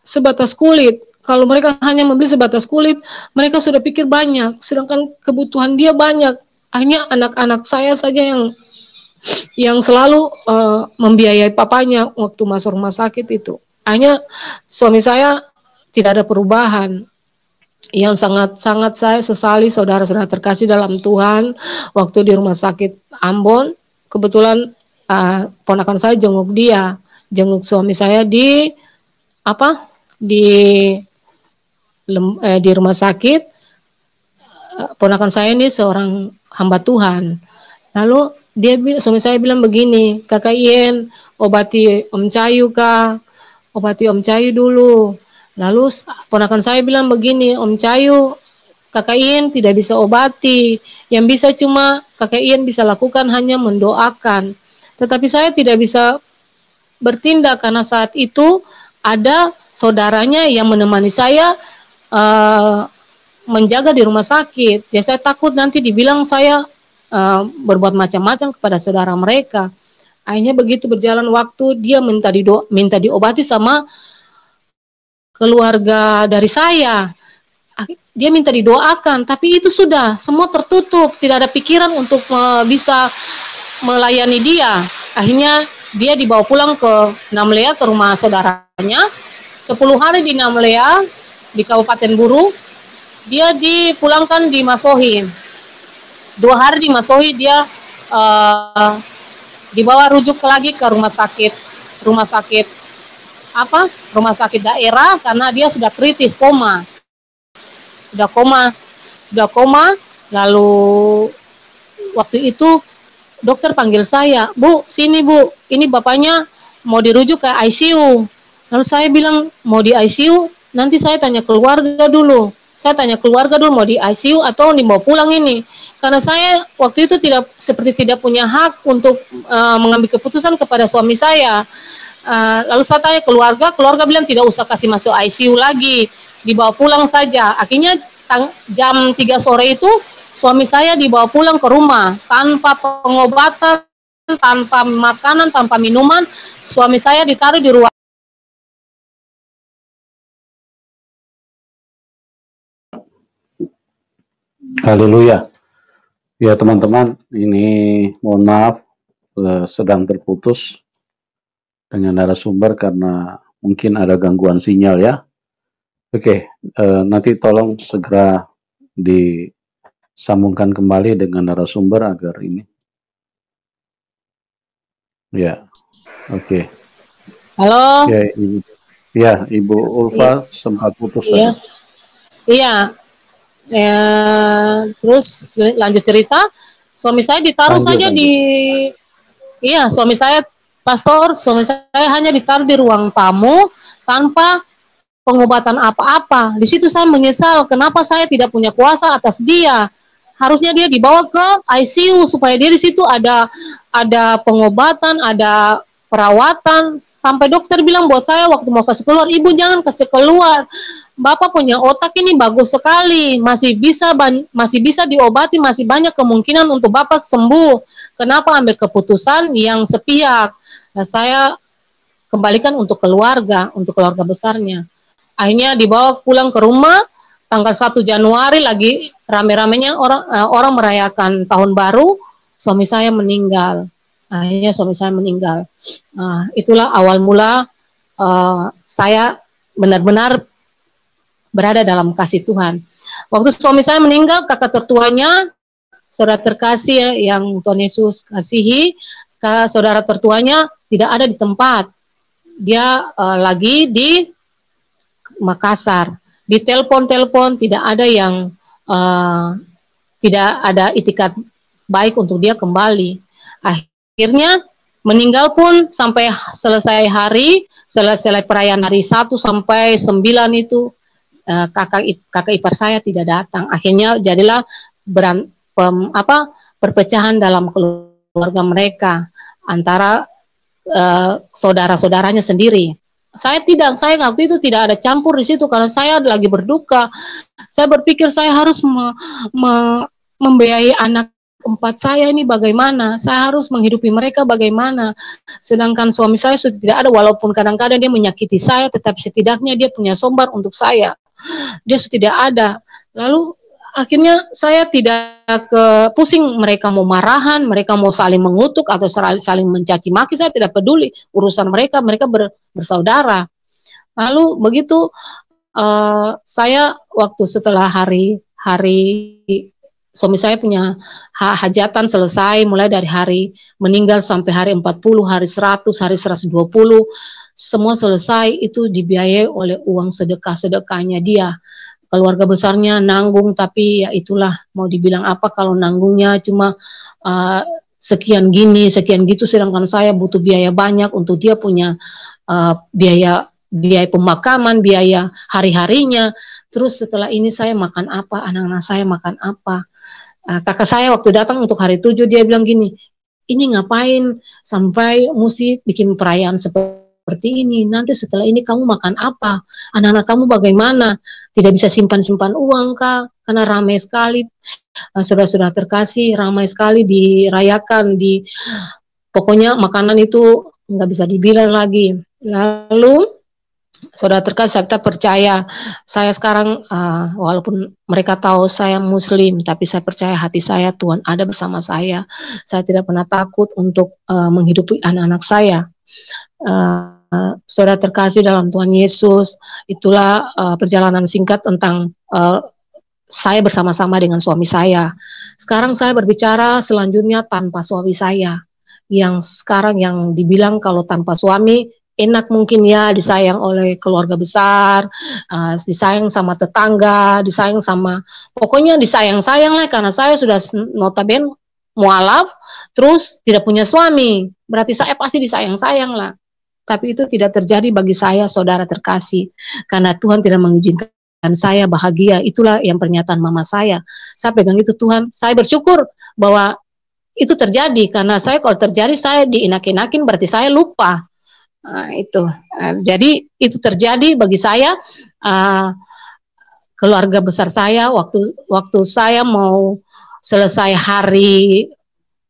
sebatas kulit. Kalau mereka hanya memberi sebatas kulit, mereka sudah pikir banyak, sedangkan kebutuhan dia banyak. Akhirnya anak-anak saya saja yang selalu membiayai papanya waktu masuk rumah sakit itu. Hanya suami saya tidak ada perubahan. Yang sangat-sangat saya sesali, saudara-saudara terkasih dalam Tuhan, waktu di rumah sakit Ambon, kebetulan ponakan saya jenguk suami saya di rumah sakit. Ponakan saya ini seorang hamba Tuhan. Lalu suami saya bilang begini, Kakak Ien, obati Om Cayu kah? Obati Om Cayu dulu. Lalu ponakan saya bilang begini, Om Cayu, Kakak Ien tidak bisa obati. Yang bisa cuma Kakak Ien bisa lakukan hanya mendoakan. Tetapi saya tidak bisa bertindak karena saat itu ada saudaranya yang menemani saya menjaga di rumah sakit. Ya saya takut nanti dibilang saya berbuat macam-macam kepada saudara mereka. Akhirnya begitu berjalan waktu, dia minta diobati sama keluarga dari saya. Dia minta didoakan, tapi itu sudah semua tertutup, tidak ada pikiran untuk bisa melayani dia. Akhirnya dia dibawa pulang ke Namlea, ke rumah saudaranya. 10 hari di Namlea, di Kabupaten Buru. Dia dipulangkan di Masohi. 2 hari di Masohi dia dibawa rujuk lagi ke rumah sakit daerah karena dia sudah kritis, koma. Sudah koma. Lalu waktu itu dokter panggil saya, Bu, sini Bu, ini bapaknya mau dirujuk ke ICU. Lalu saya bilang, mau di ICU? nanti saya tanya keluarga dulu. Saya tanya keluarga dulu mau di ICU atau dibawa pulang ini. Karena saya waktu itu seperti tidak punya hak untuk mengambil keputusan kepada suami saya. Lalu saya tanya keluarga bilang tidak usah kasih masuk ICU lagi, dibawa pulang saja. Akhirnya jam 3 sore itu suami saya dibawa pulang ke rumah tanpa pengobatan, tanpa makanan, tanpa minuman. Suami saya ditaruh di ruang. Haleluya. Ya teman-teman, ini mohon maaf sedang terputus dengan narasumber karena mungkin ada gangguan sinyal ya. Oke, nanti tolong segera disambungkan kembali dengan narasumber agar ini. Ya, oke. Halo. Ya, Ibu Ulfa sempat putus tadi. Iya. Terus lanjut cerita, suami saya ditaruh saja di, iya suami saya pastor, suami saya hanya ditaruh di ruang tamu tanpa pengobatan apa-apa. Di situ saya menyesal kenapa saya tidak punya kuasa atas dia. Harusnya dia dibawa ke ICU supaya dia di situ ada pengobatan, ada perawatan. Sampai dokter bilang buat saya waktu mau kasih keluar, ibu jangan kasih keluar. Bapak punya otak ini bagus sekali, masih bisa diobati, masih banyak kemungkinan untuk Bapak sembuh. Kenapa ambil keputusan yang sepihak? Nah, saya kembalikan untuk keluarga besarnya. Akhirnya dibawa pulang ke rumah. Tanggal 1 Januari lagi rame-ramenya orang merayakan tahun baru, suami saya meninggal. Akhirnya suami saya meninggal. Itulah awal mula saya benar-benar berada dalam kasih Tuhan. Waktu suami saya meninggal, kakak tertuanya, saudara terkasih yang Tuhan Yesus kasihi, saudara tertuanya tidak ada di tempat. Dia lagi di Makassar. Di telepon tidak ada yang tidak ada itikat baik untuk dia kembali. Akhirnya meninggal pun sampai selesai perayaan hari 1 sampai 9 itu kakak ipar saya tidak datang. Akhirnya jadilah perpecahan dalam keluarga mereka antara saudara-saudaranya sendiri. Saya waktu itu tidak ada campur di situ karena saya lagi berduka. Saya berpikir saya harus membiayai anak 4 saya ini bagaimana, saya harus menghidupi mereka bagaimana. Sedangkan suami saya sudah tidak ada, walaupun kadang-kadang dia menyakiti saya, tetapi setidaknya dia punya sumber untuk saya. Dia sudah tidak ada. Lalu akhirnya saya tidak pusing mereka mau marahan, mereka mau saling mengutuk atau saling mencaci maki, saya tidak peduli urusan mereka bersaudara. Lalu begitu saya waktu setelah hari suami saya punya hajatan selesai, mulai dari hari meninggal sampai hari 40, hari 100, hari 120, semua selesai, itu dibiayai oleh uang sedekahnya dia. Keluarga besarnya nanggung, tapi ya itulah, mau dibilang apa kalau nanggungnya cuma sekian gini, sekian gitu, sedangkan saya butuh biaya banyak untuk dia punya biaya pemakaman, biaya hari-harinya. Terus setelah ini saya makan apa, anak-anak saya makan apa. Kakak saya waktu datang untuk hari 7, dia bilang gini, ini ngapain sampai mesti bikin perayaan seperti ini, nanti setelah ini kamu makan apa, anak-anak kamu bagaimana, tidak bisa simpan uang kah, karena ramai sekali, saudara-saudara terkasih, ramai sekali dirayakan, pokoknya makanan itu nggak bisa dibilang lagi. Lalu saudara terkasih, saya percaya, saya sekarang walaupun mereka tahu saya Muslim, tapi saya percaya hati saya Tuhan ada bersama saya tidak pernah takut untuk menghidupi anak-anak saya. Saudara terkasih dalam Tuhan Yesus, itulah perjalanan singkat tentang saya bersama-sama dengan suami saya. Sekarang saya berbicara selanjutnya tanpa suami saya, yang sekarang yang dibilang kalau tanpa suami enak mungkin ya, disayang oleh keluarga besar, disayang sama tetangga, disayang sama, pokoknya disayang-sayang lah, karena saya sudah notabene mualaf, terus tidak punya suami, berarti saya pasti disayang-sayang lah. Tapi itu tidak terjadi bagi saya, saudara terkasih, karena Tuhan tidak mengizinkan saya bahagia. Itulah yang pernyataan mama saya. Saya pegang itu, Tuhan. Saya bersyukur bahwa itu terjadi, karena saya kalau terjadi saya diinak-inakin berarti saya lupa. Itu. Jadi itu terjadi bagi saya. Keluarga besar saya waktu saya mau selesai hari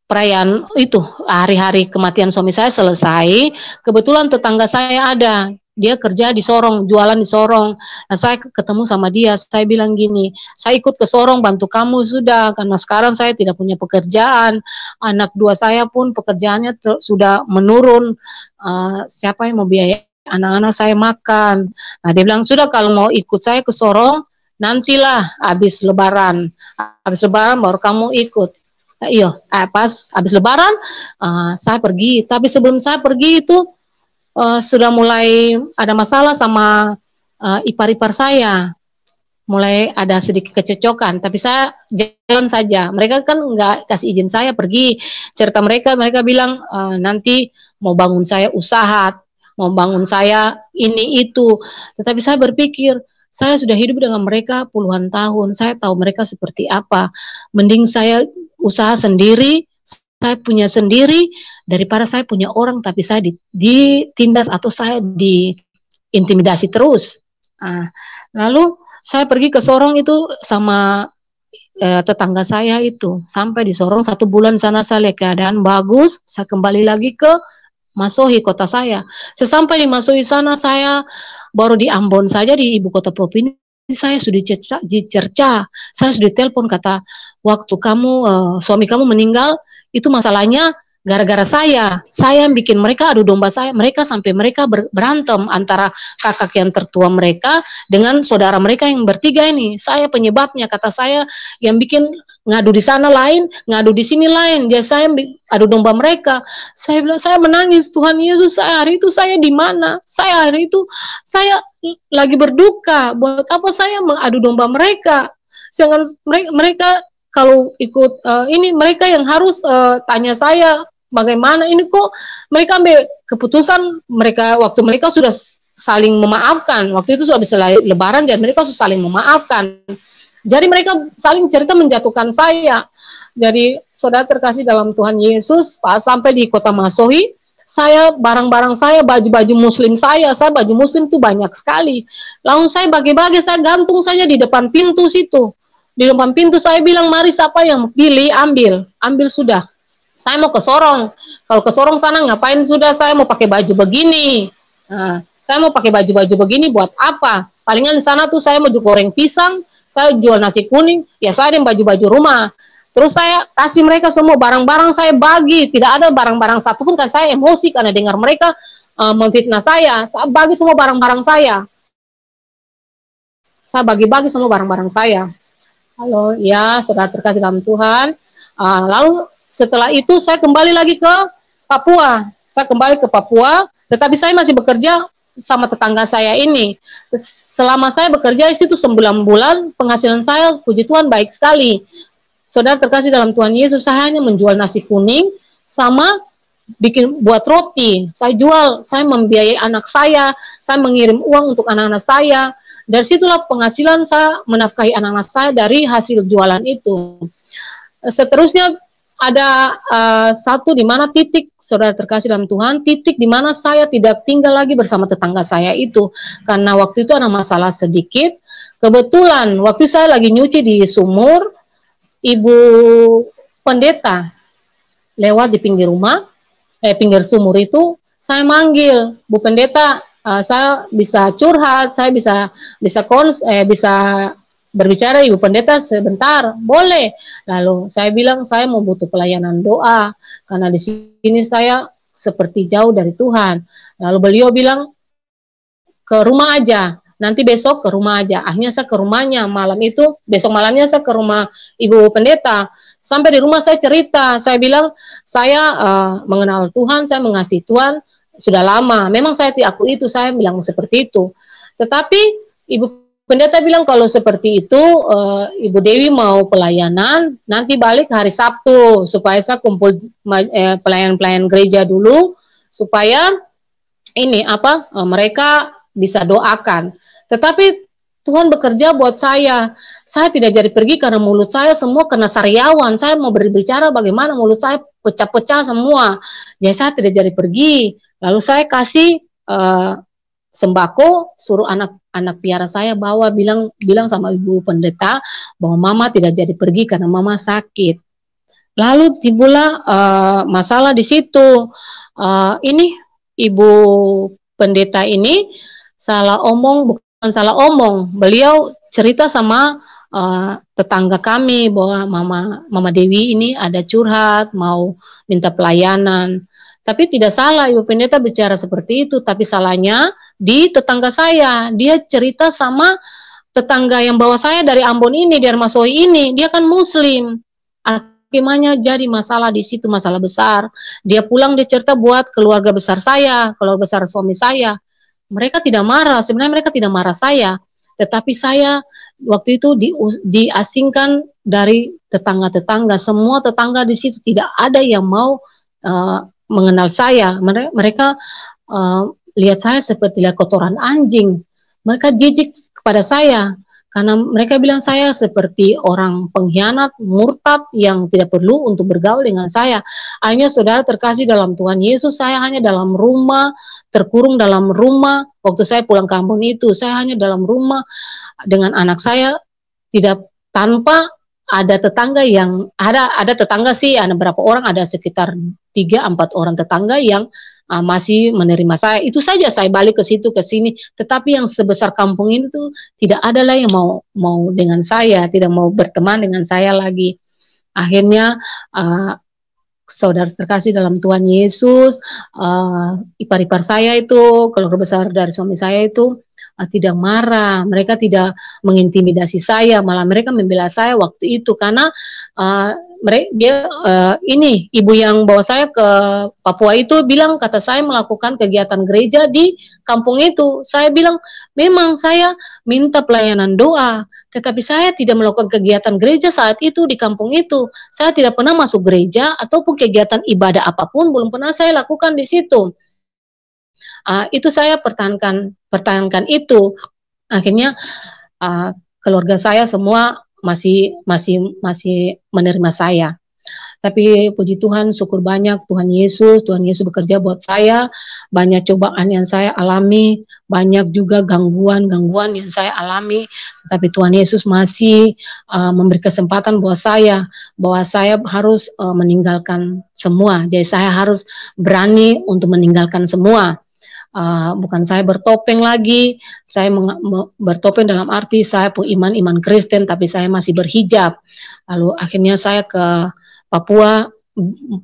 perayaan itu, hari-hari kematian suami saya selesai, kebetulan tetangga saya ada, dia kerja di Sorong, jualan di Sorong. Nah, saya ketemu sama dia, saya bilang gini, saya ikut ke Sorong bantu kamu sudah, karena sekarang saya tidak punya pekerjaan, anak dua saya pun pekerjaannya sudah menurun, siapa yang mau biaya anak-anak saya makan. Nah, dia bilang, sudah kalau mau ikut saya ke Sorong, nantilah habis lebaran baru kamu ikut. Iya, pas habis lebaran saya pergi. Tapi sebelum saya pergi itu sudah mulai ada masalah sama ipar-ipar saya. Mulai ada sedikit kecocokan. Tapi saya jalan saja. Mereka kan nggak kasih izin saya pergi. Cerita mereka bilang nanti mau bangun saya usaha, mau bangun saya ini itu. Tetapi saya berpikir, saya sudah hidup dengan mereka puluhan tahun. Saya tahu mereka seperti apa. Mending saya usaha sendiri, saya punya sendiri, daripada saya punya orang tapi saya ditindas atau saya diintimidasi terus. Lalu saya pergi ke Sorong itu sama tetangga saya itu. Sampai di Sorong 1 bulan sana saya lihat keadaan bagus, saya kembali lagi ke Masohi, kota saya. Sesampai di Masohi sana, saya baru di Ambon saja, di ibu kota provinsi, saya sudah dicerca, saya sudah telepon, kata, waktu kamu suami kamu meninggal, itu masalahnya gara-gara saya yang bikin mereka adu domba saya, mereka sampai mereka berantem antara kakak yang tertua mereka dengan saudara mereka yang bertiga ini, saya penyebabnya, kata saya yang bikin ngadu di sana lain, ngadu di sini lain, dia saya adu domba mereka. Saya bilang, saya menangis, Tuhan Yesus, hari itu saya di mana? Hari itu saya lagi berduka, buat apa saya mengadu domba mereka? Sedangkan mereka kalau ikut ini, mereka yang harus tanya saya bagaimana ini, kok mereka ambil keputusan, mereka waktu mereka sudah saling memaafkan, waktu itu sudah bisa lebaran dan mereka sudah saling memaafkan. Jadi mereka saling cerita menjatuhkan saya. Jadi saudara terkasih dalam Tuhan Yesus, pas sampai di kota Masohi, saya barang-barang saya, baju-baju muslim saya baju muslim tuh banyak sekali. Lalu saya bagi-bagi, saya gantung saja di depan pintu situ. Di depan pintu saya bilang, mari siapa yang pilih, ambil sudah. Saya mau ke Sorong. Kalau ke Sorong sana ngapain sudah, saya mau pakai baju begini. Saya mau pakai baju-baju begini buat apa? Palingan di sana tuh saya mau goreng pisang, saya jual nasi kuning, ya saya ada baju-baju rumah. Terus saya kasih mereka semua barang-barang, saya bagi, tidak ada barang-barang satu pun, karena saya emosi karena dengar mereka memfitnah saya bagi semua barang-barang saya. Saya bagi-bagi semua barang-barang saya. Halo, ya saudara terkasih dalam Tuhan. Lalu setelah itu saya kembali lagi ke Papua. Saya kembali ke Papua, tetapi saya masih bekerja sama tetangga saya ini. Selama saya bekerja di situ 9 bulan, penghasilan saya puji Tuhan baik sekali. Saudara terkasih dalam Tuhan Yesus, saya hanya menjual nasi kuning sama buat roti. Saya jual, saya membiayai anak saya mengirim uang untuk anak-anak saya. Dari situlah penghasilan saya menafkahi anak-anak saya dari hasil jualan itu. Seterusnya ada satu di mana titik, saudara terkasih dalam Tuhan, titik di mana saya tidak tinggal lagi bersama tetangga saya itu, karena waktu itu ada masalah sedikit. Kebetulan waktu saya lagi nyuci di sumur, ibu pendeta lewat di pinggir pinggir sumur itu, saya manggil, Bu Pendeta, saya bisa curhat, saya bisa berbicara Ibu Pendeta sebentar, boleh. Lalu saya bilang, saya mau butuh pelayanan doa, karena di sini saya seperti jauh dari Tuhan. Lalu beliau bilang, ke rumah aja, nanti besok ke rumah aja. Akhirnya saya ke rumahnya malam itu, besok malamnya saya ke rumah Ibu Pendeta. Sampai di rumah saya cerita, saya bilang, saya mengenal Tuhan, saya mengasihi Tuhan, sudah lama. Memang saya diakui itu, saya bilang seperti itu. Tetapi Ibu Pendeta bilang kalau seperti itu, Ibu Dewi mau pelayanan, nanti balik hari Sabtu, supaya saya kumpul pelayan-pelayan gereja dulu, supaya ini apa mereka bisa doakan. Tetapi Tuhan bekerja buat saya. Saya tidak jadi pergi karena mulut saya semua kena sariawan. Saya mau berbicara bagaimana mulut saya pecah-pecah semua. Jadi saya tidak jadi pergi. Lalu saya kasih sembako, suruh anak piara saya bawa, bilang sama ibu pendeta bahwa mama tidak jadi pergi karena mama sakit. Lalu timbullah masalah di situ. Ini ibu pendeta ini salah omong, bukan salah omong. Beliau cerita sama tetangga kami bahwa Mama Dewi ini ada curhat, mau minta pelayanan. Tapi tidak salah ibu pendeta bicara seperti itu, tapi salahnya di tetangga saya. Dia cerita sama tetangga yang bawa saya dari Ambon ini, dari Masoi ini, dia kan Muslim. Gimana jadi masalah di situ, masalah besar. Dia pulang, dia cerita buat keluarga besar saya, keluarga besar suami saya. Mereka tidak marah, sebenarnya mereka tidak marah saya, tetapi saya waktu itu diasingkan dari tetangga-tetangga. Semua tetangga di situ tidak ada yang mau mengenal saya. Mereka lihat saya seperti lihat kotoran anjing. Mereka jijik kepada saya. Karena mereka bilang saya seperti orang pengkhianat, murtad yang tidak perlu untuk bergaul dengan saya. Akhirnya saudara terkasih dalam Tuhan Yesus, saya hanya dalam rumah, terkurung dalam rumah. Waktu saya pulang kampung itu, saya hanya dalam rumah dengan anak saya, tidak tanpa ada tetangga yang, ada tetangga sih, ada berapa orang, ada sekitar 3-4 orang tetangga yang masih menerima saya. Itu saja, saya balik ke situ ke sini. Tetapi yang sebesar kampung ini tuh tidak ada lah yang mau dengan saya, tidak mau berteman dengan saya lagi. Akhirnya saudara terkasih dalam Tuhan Yesus, ipar-ipar saya itu, keluarga besar dari suami saya itu tidak marah, mereka tidak mengintimidasi saya, malah mereka membela saya waktu itu karena ini ibu yang bawa saya ke Papua itu bilang, kata saya melakukan kegiatan gereja di kampung itu. Saya bilang memang saya minta pelayanan doa, tetapi saya tidak melakukan kegiatan gereja saat itu di kampung itu. Saya tidak pernah masuk gereja ataupun kegiatan ibadah apapun, belum pernah saya lakukan di situ. Itu saya pertahankan itu. Akhirnya keluarga saya semua masih menerima saya. Tapi puji Tuhan, syukur banyak Tuhan Yesus bekerja buat saya. Banyak cobaan yang saya alami, banyak juga gangguan yang saya alami. Tapi Tuhan Yesus masih memberi kesempatan buat saya, bahwa saya harus meninggalkan semua. Jadi saya harus berani untuk meninggalkan semua. Bukan saya bertopeng lagi, saya bertopeng dalam arti saya punya iman Kristen, tapi saya masih berhijab. Lalu akhirnya saya ke Papua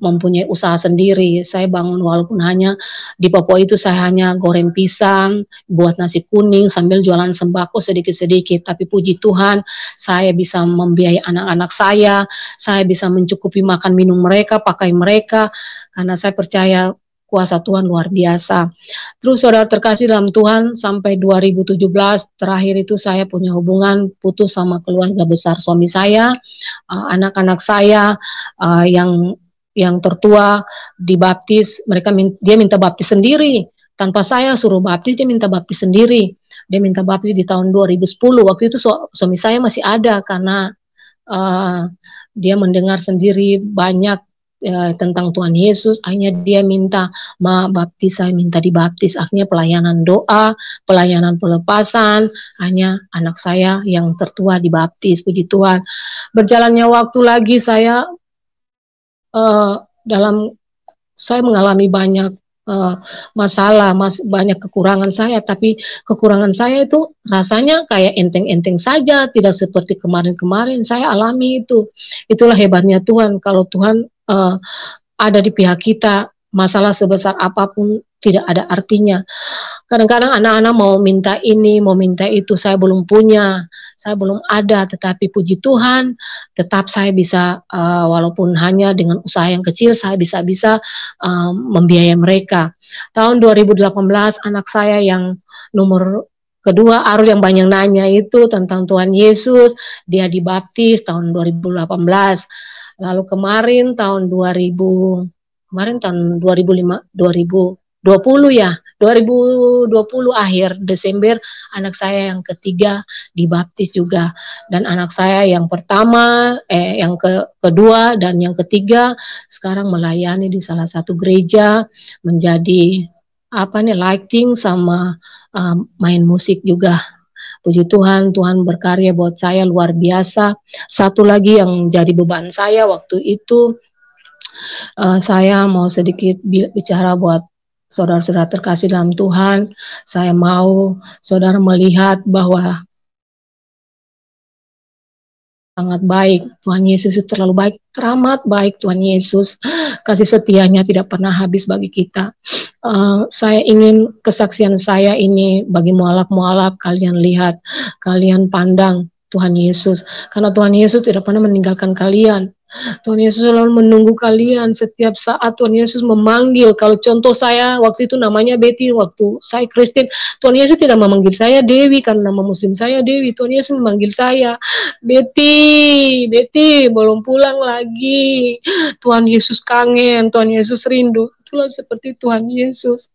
mempunyai usaha sendiri. Saya bangun walaupun hanya di Papua itu saya hanya goreng pisang, buat nasi kuning sambil jualan sembako sedikit-sedikit. Tapi puji Tuhan, saya bisa membiayai anak-anak saya bisa mencukupi makan minum mereka, pakai mereka, karena saya percaya kuasa Tuhan luar biasa. Terus saudara terkasih dalam Tuhan, sampai 2017 terakhir itu saya punya hubungan putus sama keluarga besar suami saya. Anak-anak saya yang tertua dibaptis, dia minta baptis sendiri. Tanpa saya suruh baptis, dia minta baptis sendiri. Dia minta baptis di tahun 2010. Waktu itu suami saya masih ada karena dia mendengar sendiri banyak tentang Tuhan Yesus. Akhirnya dia minta baptis, saya minta dibaptis. Akhirnya pelayanan doa, pelayanan pelepasan, hanya anak saya yang tertua dibaptis. Puji Tuhan. Berjalannya waktu lagi saya saya mengalami banyak masalah, banyak kekurangan saya, tapi kekurangan saya itu rasanya kayak enteng-enteng saja, tidak seperti kemarin-kemarin saya alami itu. Itulah hebatnya Tuhan, kalau Tuhan ada di pihak kita, masalah sebesar apapun tidak ada artinya. Kadang-kadang anak-anak mau minta ini, mau minta itu, saya belum punya, saya belum ada, tetapi puji Tuhan, tetap saya bisa, walaupun hanya dengan usaha yang kecil, saya bisa membiayai mereka. Tahun 2018, anak saya yang nomor kedua, Arul, yang banyak nanya itu tentang Tuhan Yesus, dia dibaptis tahun 2018. Lalu kemarin tahun 2005, ya, 2020 akhir Desember anak saya yang ketiga dibaptis juga, dan anak saya yang pertama, kedua dan yang ketiga sekarang melayani di salah satu gereja menjadi lighting sama main musik juga. Puji Tuhan, Tuhan berkarya buat saya luar biasa. Satu lagi yang jadi beban saya waktu itu, saya mau sedikit bicara buat saudara-saudara terkasih dalam Tuhan. Saya mau saudara melihat bahwa sangat baik. Tuhan Yesus itu terlalu baik, teramat baik Tuhan Yesus. Kasih setianya tidak pernah habis bagi kita. Saya ingin kesaksian saya ini bagi mualaf-mualaf, kalian lihat, kalian pandang Tuhan Yesus. Karena Tuhan Yesus tidak pernah meninggalkan kalian. Tuhan Yesus selalu menunggu kalian setiap saat. Tuhan Yesus memanggil. Kalau contoh saya waktu itu namanya Betty, waktu saya Kristen, Tuhan Yesus tidak memanggil saya Dewi karena nama Muslim saya Dewi. Tuhan Yesus memanggil saya Betty, Betty belum pulang lagi. Tuhan Yesus kangen, Tuhan Yesus rindu. Itulah seperti Tuhan Yesus.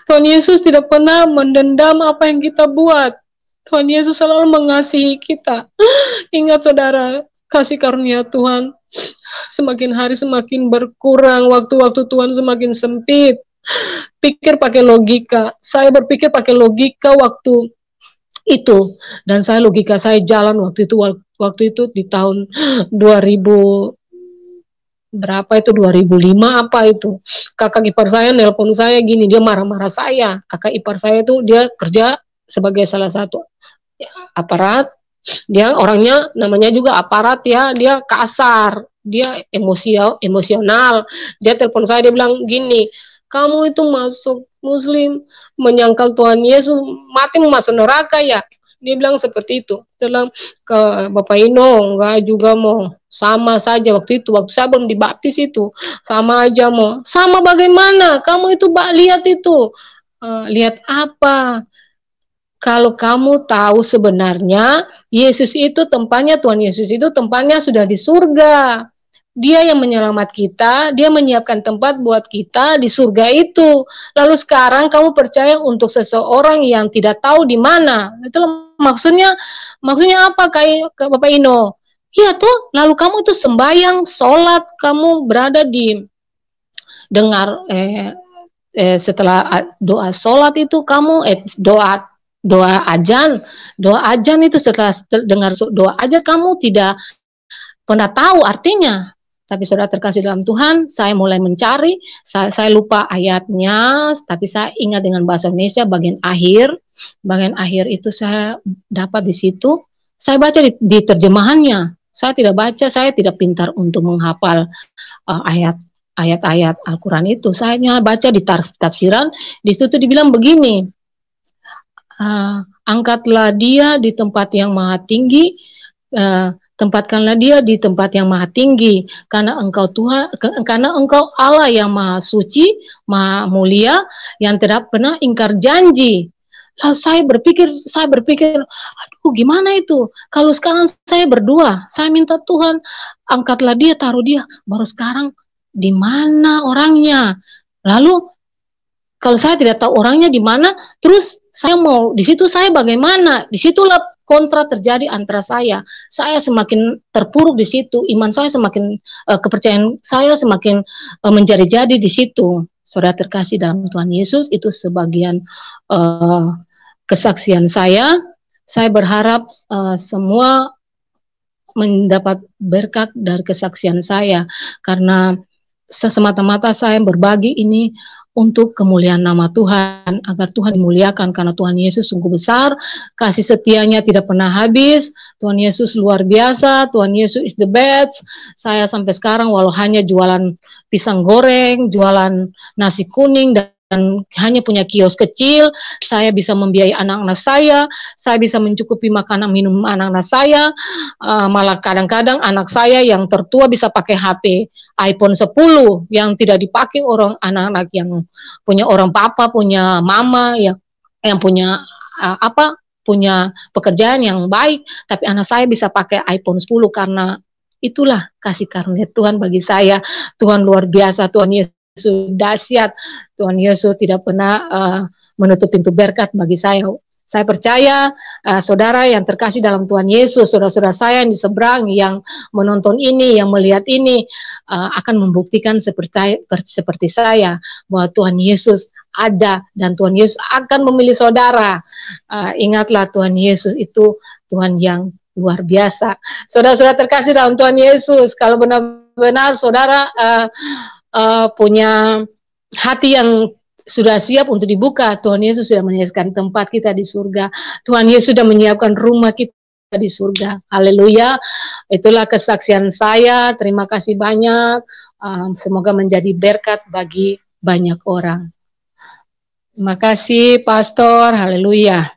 Tuhan Yesus tidak pernah mendendam apa yang kita buat. Tuhan Yesus selalu mengasihi kita. Ingat saudara, kasih karunia Tuhan semakin hari semakin berkurang, waktu-waktu Tuhan semakin sempit. Pikir pakai logika. Saya berpikir pakai logika waktu itu, dan logika saya jalan waktu itu di tahun 2000 berapa itu, 2005 apa itu. Kakak ipar saya nelpon saya gini, dia marah-marah saya. Kakak ipar saya itu dia kerja sebagai salah satu aparat. Dia orangnya namanya juga aparat ya, dia kasar, dia emosional. Dia telepon saya, dia bilang gini, kamu itu masuk Muslim menyangkal Tuhan Yesus, mati mau masuk neraka ya. Dia bilang seperti itu. Dia bilang ke Bapak Ino, enggak juga mau, sama saja waktu itu, waktu saya belum dibaptis itu, sama aja mau. Sama bagaimana? Kamu itu lihat itu. Lihat apa? Kalau kamu tahu sebenarnya Yesus itu tempatnya, Tuhan Yesus itu tempatnya sudah di surga. Dia yang menyelamat kita, dia menyiapkan tempat buat kita di surga itu. Lalu sekarang kamu percaya untuk seseorang yang tidak tahu di mana. Itu maksudnya apa kayak Bapak Ino? Iya tuh, lalu kamu tuh sembahyang, sholat, kamu berada di dengar setelah doa sholat itu kamu doa ajan itu setelah dengar doa ajan kamu tidak pernah tahu artinya. Tapi saudara terkasih dalam Tuhan, saya mulai mencari, saya lupa ayatnya, tapi saya ingat dengan bahasa Indonesia bagian akhir itu saya dapat di situ. Saya baca di terjemahannya. Saya tidak baca, saya tidak pintar untuk menghafal ayat-ayat Al-Quran itu. Saya hanya baca di tafsiran, di situ dibilang begini, angkatlah dia di tempat yang maha tinggi, tempatkanlah dia di tempat yang maha tinggi, karena engkau Tuhan, karena engkau Allah yang maha suci, maha mulia, yang tidak pernah ingkar janji. Lalu saya berpikir, aduh gimana itu? Kalau sekarang saya berdoa, saya minta Tuhan angkatlah dia, taruh dia, baru sekarang di mana orangnya? Lalu kalau saya tidak tahu orangnya di mana, terus saya mau di situ saya bagaimana? Disitulah kontra terjadi antara saya. Saya semakin terpuruk di situ, iman saya semakin kepercayaan saya semakin menjadi-jadi di situ. Saudara terkasih dalam Tuhan Yesus, itu sebagian kesaksian saya. Saya berharap semua mendapat berkat dari kesaksian saya, karena semata-mata saya berbagi ini untuk kemuliaan nama Tuhan, agar Tuhan dimuliakan, karena Tuhan Yesus sungguh besar, kasih setianya tidak pernah habis. Tuhan Yesus luar biasa, Tuhan Yesus is the best. Saya sampai sekarang walau hanya jualan pisang goreng, jualan nasi kuning, dan hanya punya kios kecil, saya bisa membiayai anak-anak saya bisa mencukupi makanan minum anak-anak saya, malah kadang-kadang anak saya yang tertua bisa pakai HP iPhone 10 yang tidak dipakai orang anak-anak yang punya orang papa, punya mama, yang punya punya pekerjaan yang baik, tapi anak saya bisa pakai iPhone 10 karena itulah kasih karunia Tuhan bagi saya. Tuhan luar biasa, Tuhan Yesus Yesus dahsyat. Tuhan Yesus tidak pernah menutup pintu berkat bagi saya. Saya percaya saudara yang terkasih dalam Tuhan Yesus, saudara-saudara saya yang di seberang, yang menonton ini, yang melihat ini, akan membuktikan seperti saya, bahwa Tuhan Yesus ada dan Tuhan Yesus akan memilih saudara. Ingatlah, Tuhan Yesus itu Tuhan yang luar biasa. Saudara-saudara terkasih dalam Tuhan Yesus, kalau benar-benar saudara punya hati yang sudah siap untuk dibuka, Tuhan Yesus sudah menyiapkan tempat kita di surga. Tuhan Yesus sudah menyiapkan rumah kita di surga. Haleluya. Itulah kesaksian saya. Terima kasih banyak. Semoga menjadi berkat bagi banyak orang. Terima kasih, Pastor. Haleluya.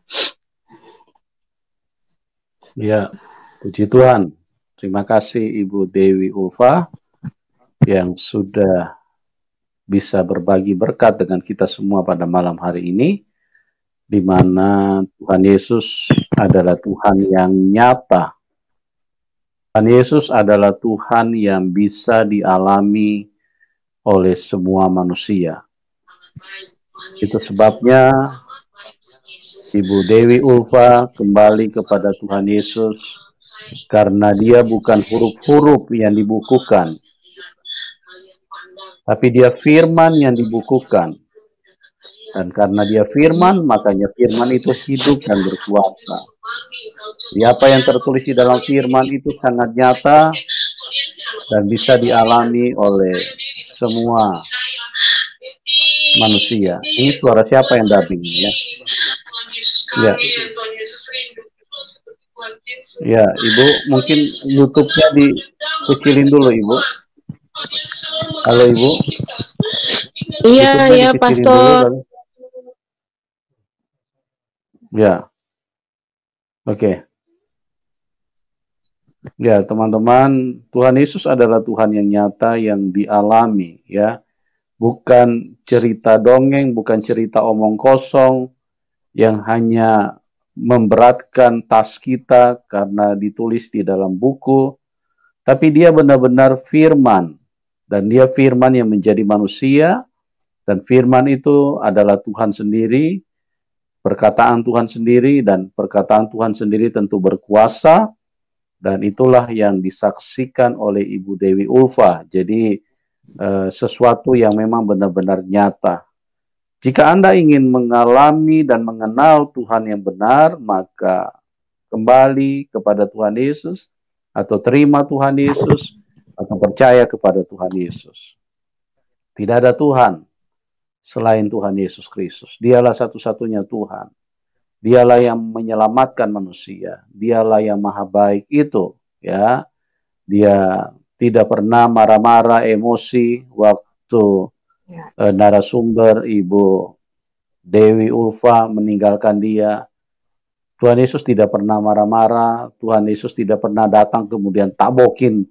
Ya, puji Tuhan. Terima kasih Ibu Dewi Ulfa yang sudah bisa berbagi berkat dengan kita semua pada malam hari ini, di mana Tuhan Yesus adalah Tuhan yang nyata. Tuhan Yesus adalah Tuhan yang bisa dialami oleh semua manusia. Itu sebabnya Ibu Dewi Ulfa kembali kepada Tuhan Yesus, karena dia bukan huruf-huruf yang dibukukan, tapi dia firman yang dibukukan. Dan karena dia firman, makanya firman itu hidup dan berkuasa. Jadi apa yang tertulis di dalam firman itu sangat nyata dan bisa dialami oleh semua manusia. Ini suara siapa yang dubbing ya? Ya. Ya, Ibu, mungkin YouTube-nya dikecilin dulu, Ibu. Halo, Ibu. Iya, Pastor. Ya. Oke. Ya, teman-teman, Tuhan Yesus adalah Tuhan yang nyata, yang dialami, ya. Bukan cerita dongeng, bukan cerita omong kosong, yang hanya memberatkan tas kita karena ditulis di dalam buku, tapi dia benar-benar firman, dan dia firman yang menjadi manusia, dan firman itu adalah Tuhan sendiri, perkataan Tuhan sendiri, dan perkataan Tuhan sendiri tentu berkuasa, dan itulah yang disaksikan oleh Ibu Dewi Ulfa. Jadi sesuatu yang memang benar-benar nyata. Jika Anda ingin mengalami dan mengenal Tuhan yang benar, maka kembali kepada Tuhan Yesus, atau terima Tuhan Yesus, atau percaya kepada Tuhan Yesus. Tidak ada Tuhan selain Tuhan Yesus Kristus. Dialah satu-satunya Tuhan. Dialah yang menyelamatkan manusia. Dialah yang maha baik itu, ya. Dia tidak pernah marah-marah, emosi waktu narasumber Ibu Dewi Ulfa meninggalkan dia. Tuhan Yesus tidak pernah marah-marah. Tuhan Yesus tidak pernah datang kemudian tabokin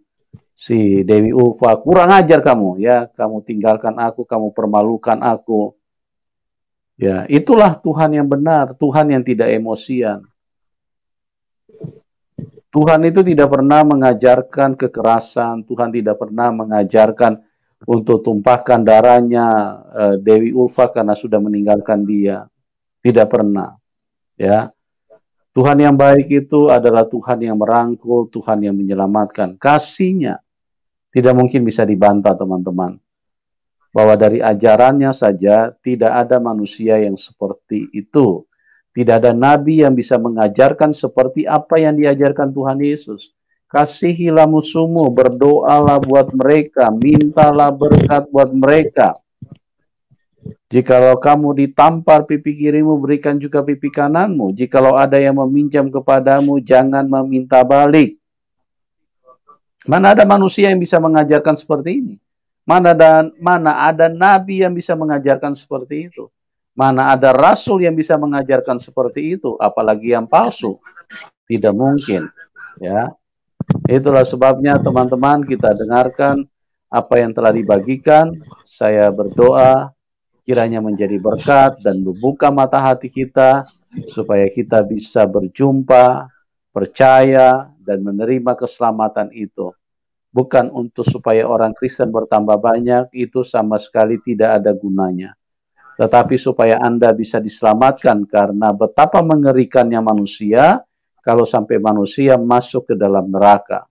si Dewi Ulfa, kurang ajar kamu, ya, kamu tinggalkan aku, kamu permalukan aku. Ya, itulah Tuhan yang benar, Tuhan yang tidak emosian. Tuhan itu tidak pernah mengajarkan kekerasan, Tuhan tidak pernah mengajarkan untuk tumpahkan darahnya Dewi Ulfa karena sudah meninggalkan dia. Tidak pernah. Ya. Tuhan yang baik itu adalah Tuhan yang merangkul, Tuhan yang menyelamatkan. Kasih-Nya tidak mungkin bisa dibantah, teman-teman. Bahwa dari ajarannya saja tidak ada manusia yang seperti itu. Tidak ada nabi yang bisa mengajarkan seperti apa yang diajarkan Tuhan Yesus. Kasihilah musuhmu, berdoalah buat mereka, mintalah berkat buat mereka. Jikalau kamu ditampar pipi kirimu, berikan juga pipi kananmu. Jikalau ada yang meminjam kepadamu, jangan meminta balik. Mana ada manusia yang bisa mengajarkan seperti ini? Mana ada nabi yang bisa mengajarkan seperti itu? Mana ada rasul yang bisa mengajarkan seperti itu? Apalagi yang palsu. Tidak mungkin. Ya. Itulah sebabnya teman-teman, kita dengarkan apa yang telah dibagikan. Saya berdoa kiranya menjadi berkat dan membuka mata hati kita supaya kita bisa berjumpa, percaya, dan menerima keselamatan itu. bukan untuk supaya orang Kristen bertambah banyak, itu sama sekali tidak ada gunanya. Tetapi supaya Anda bisa diselamatkan, karena betapa mengerikannya manusia kalau sampai manusia masuk ke dalam neraka.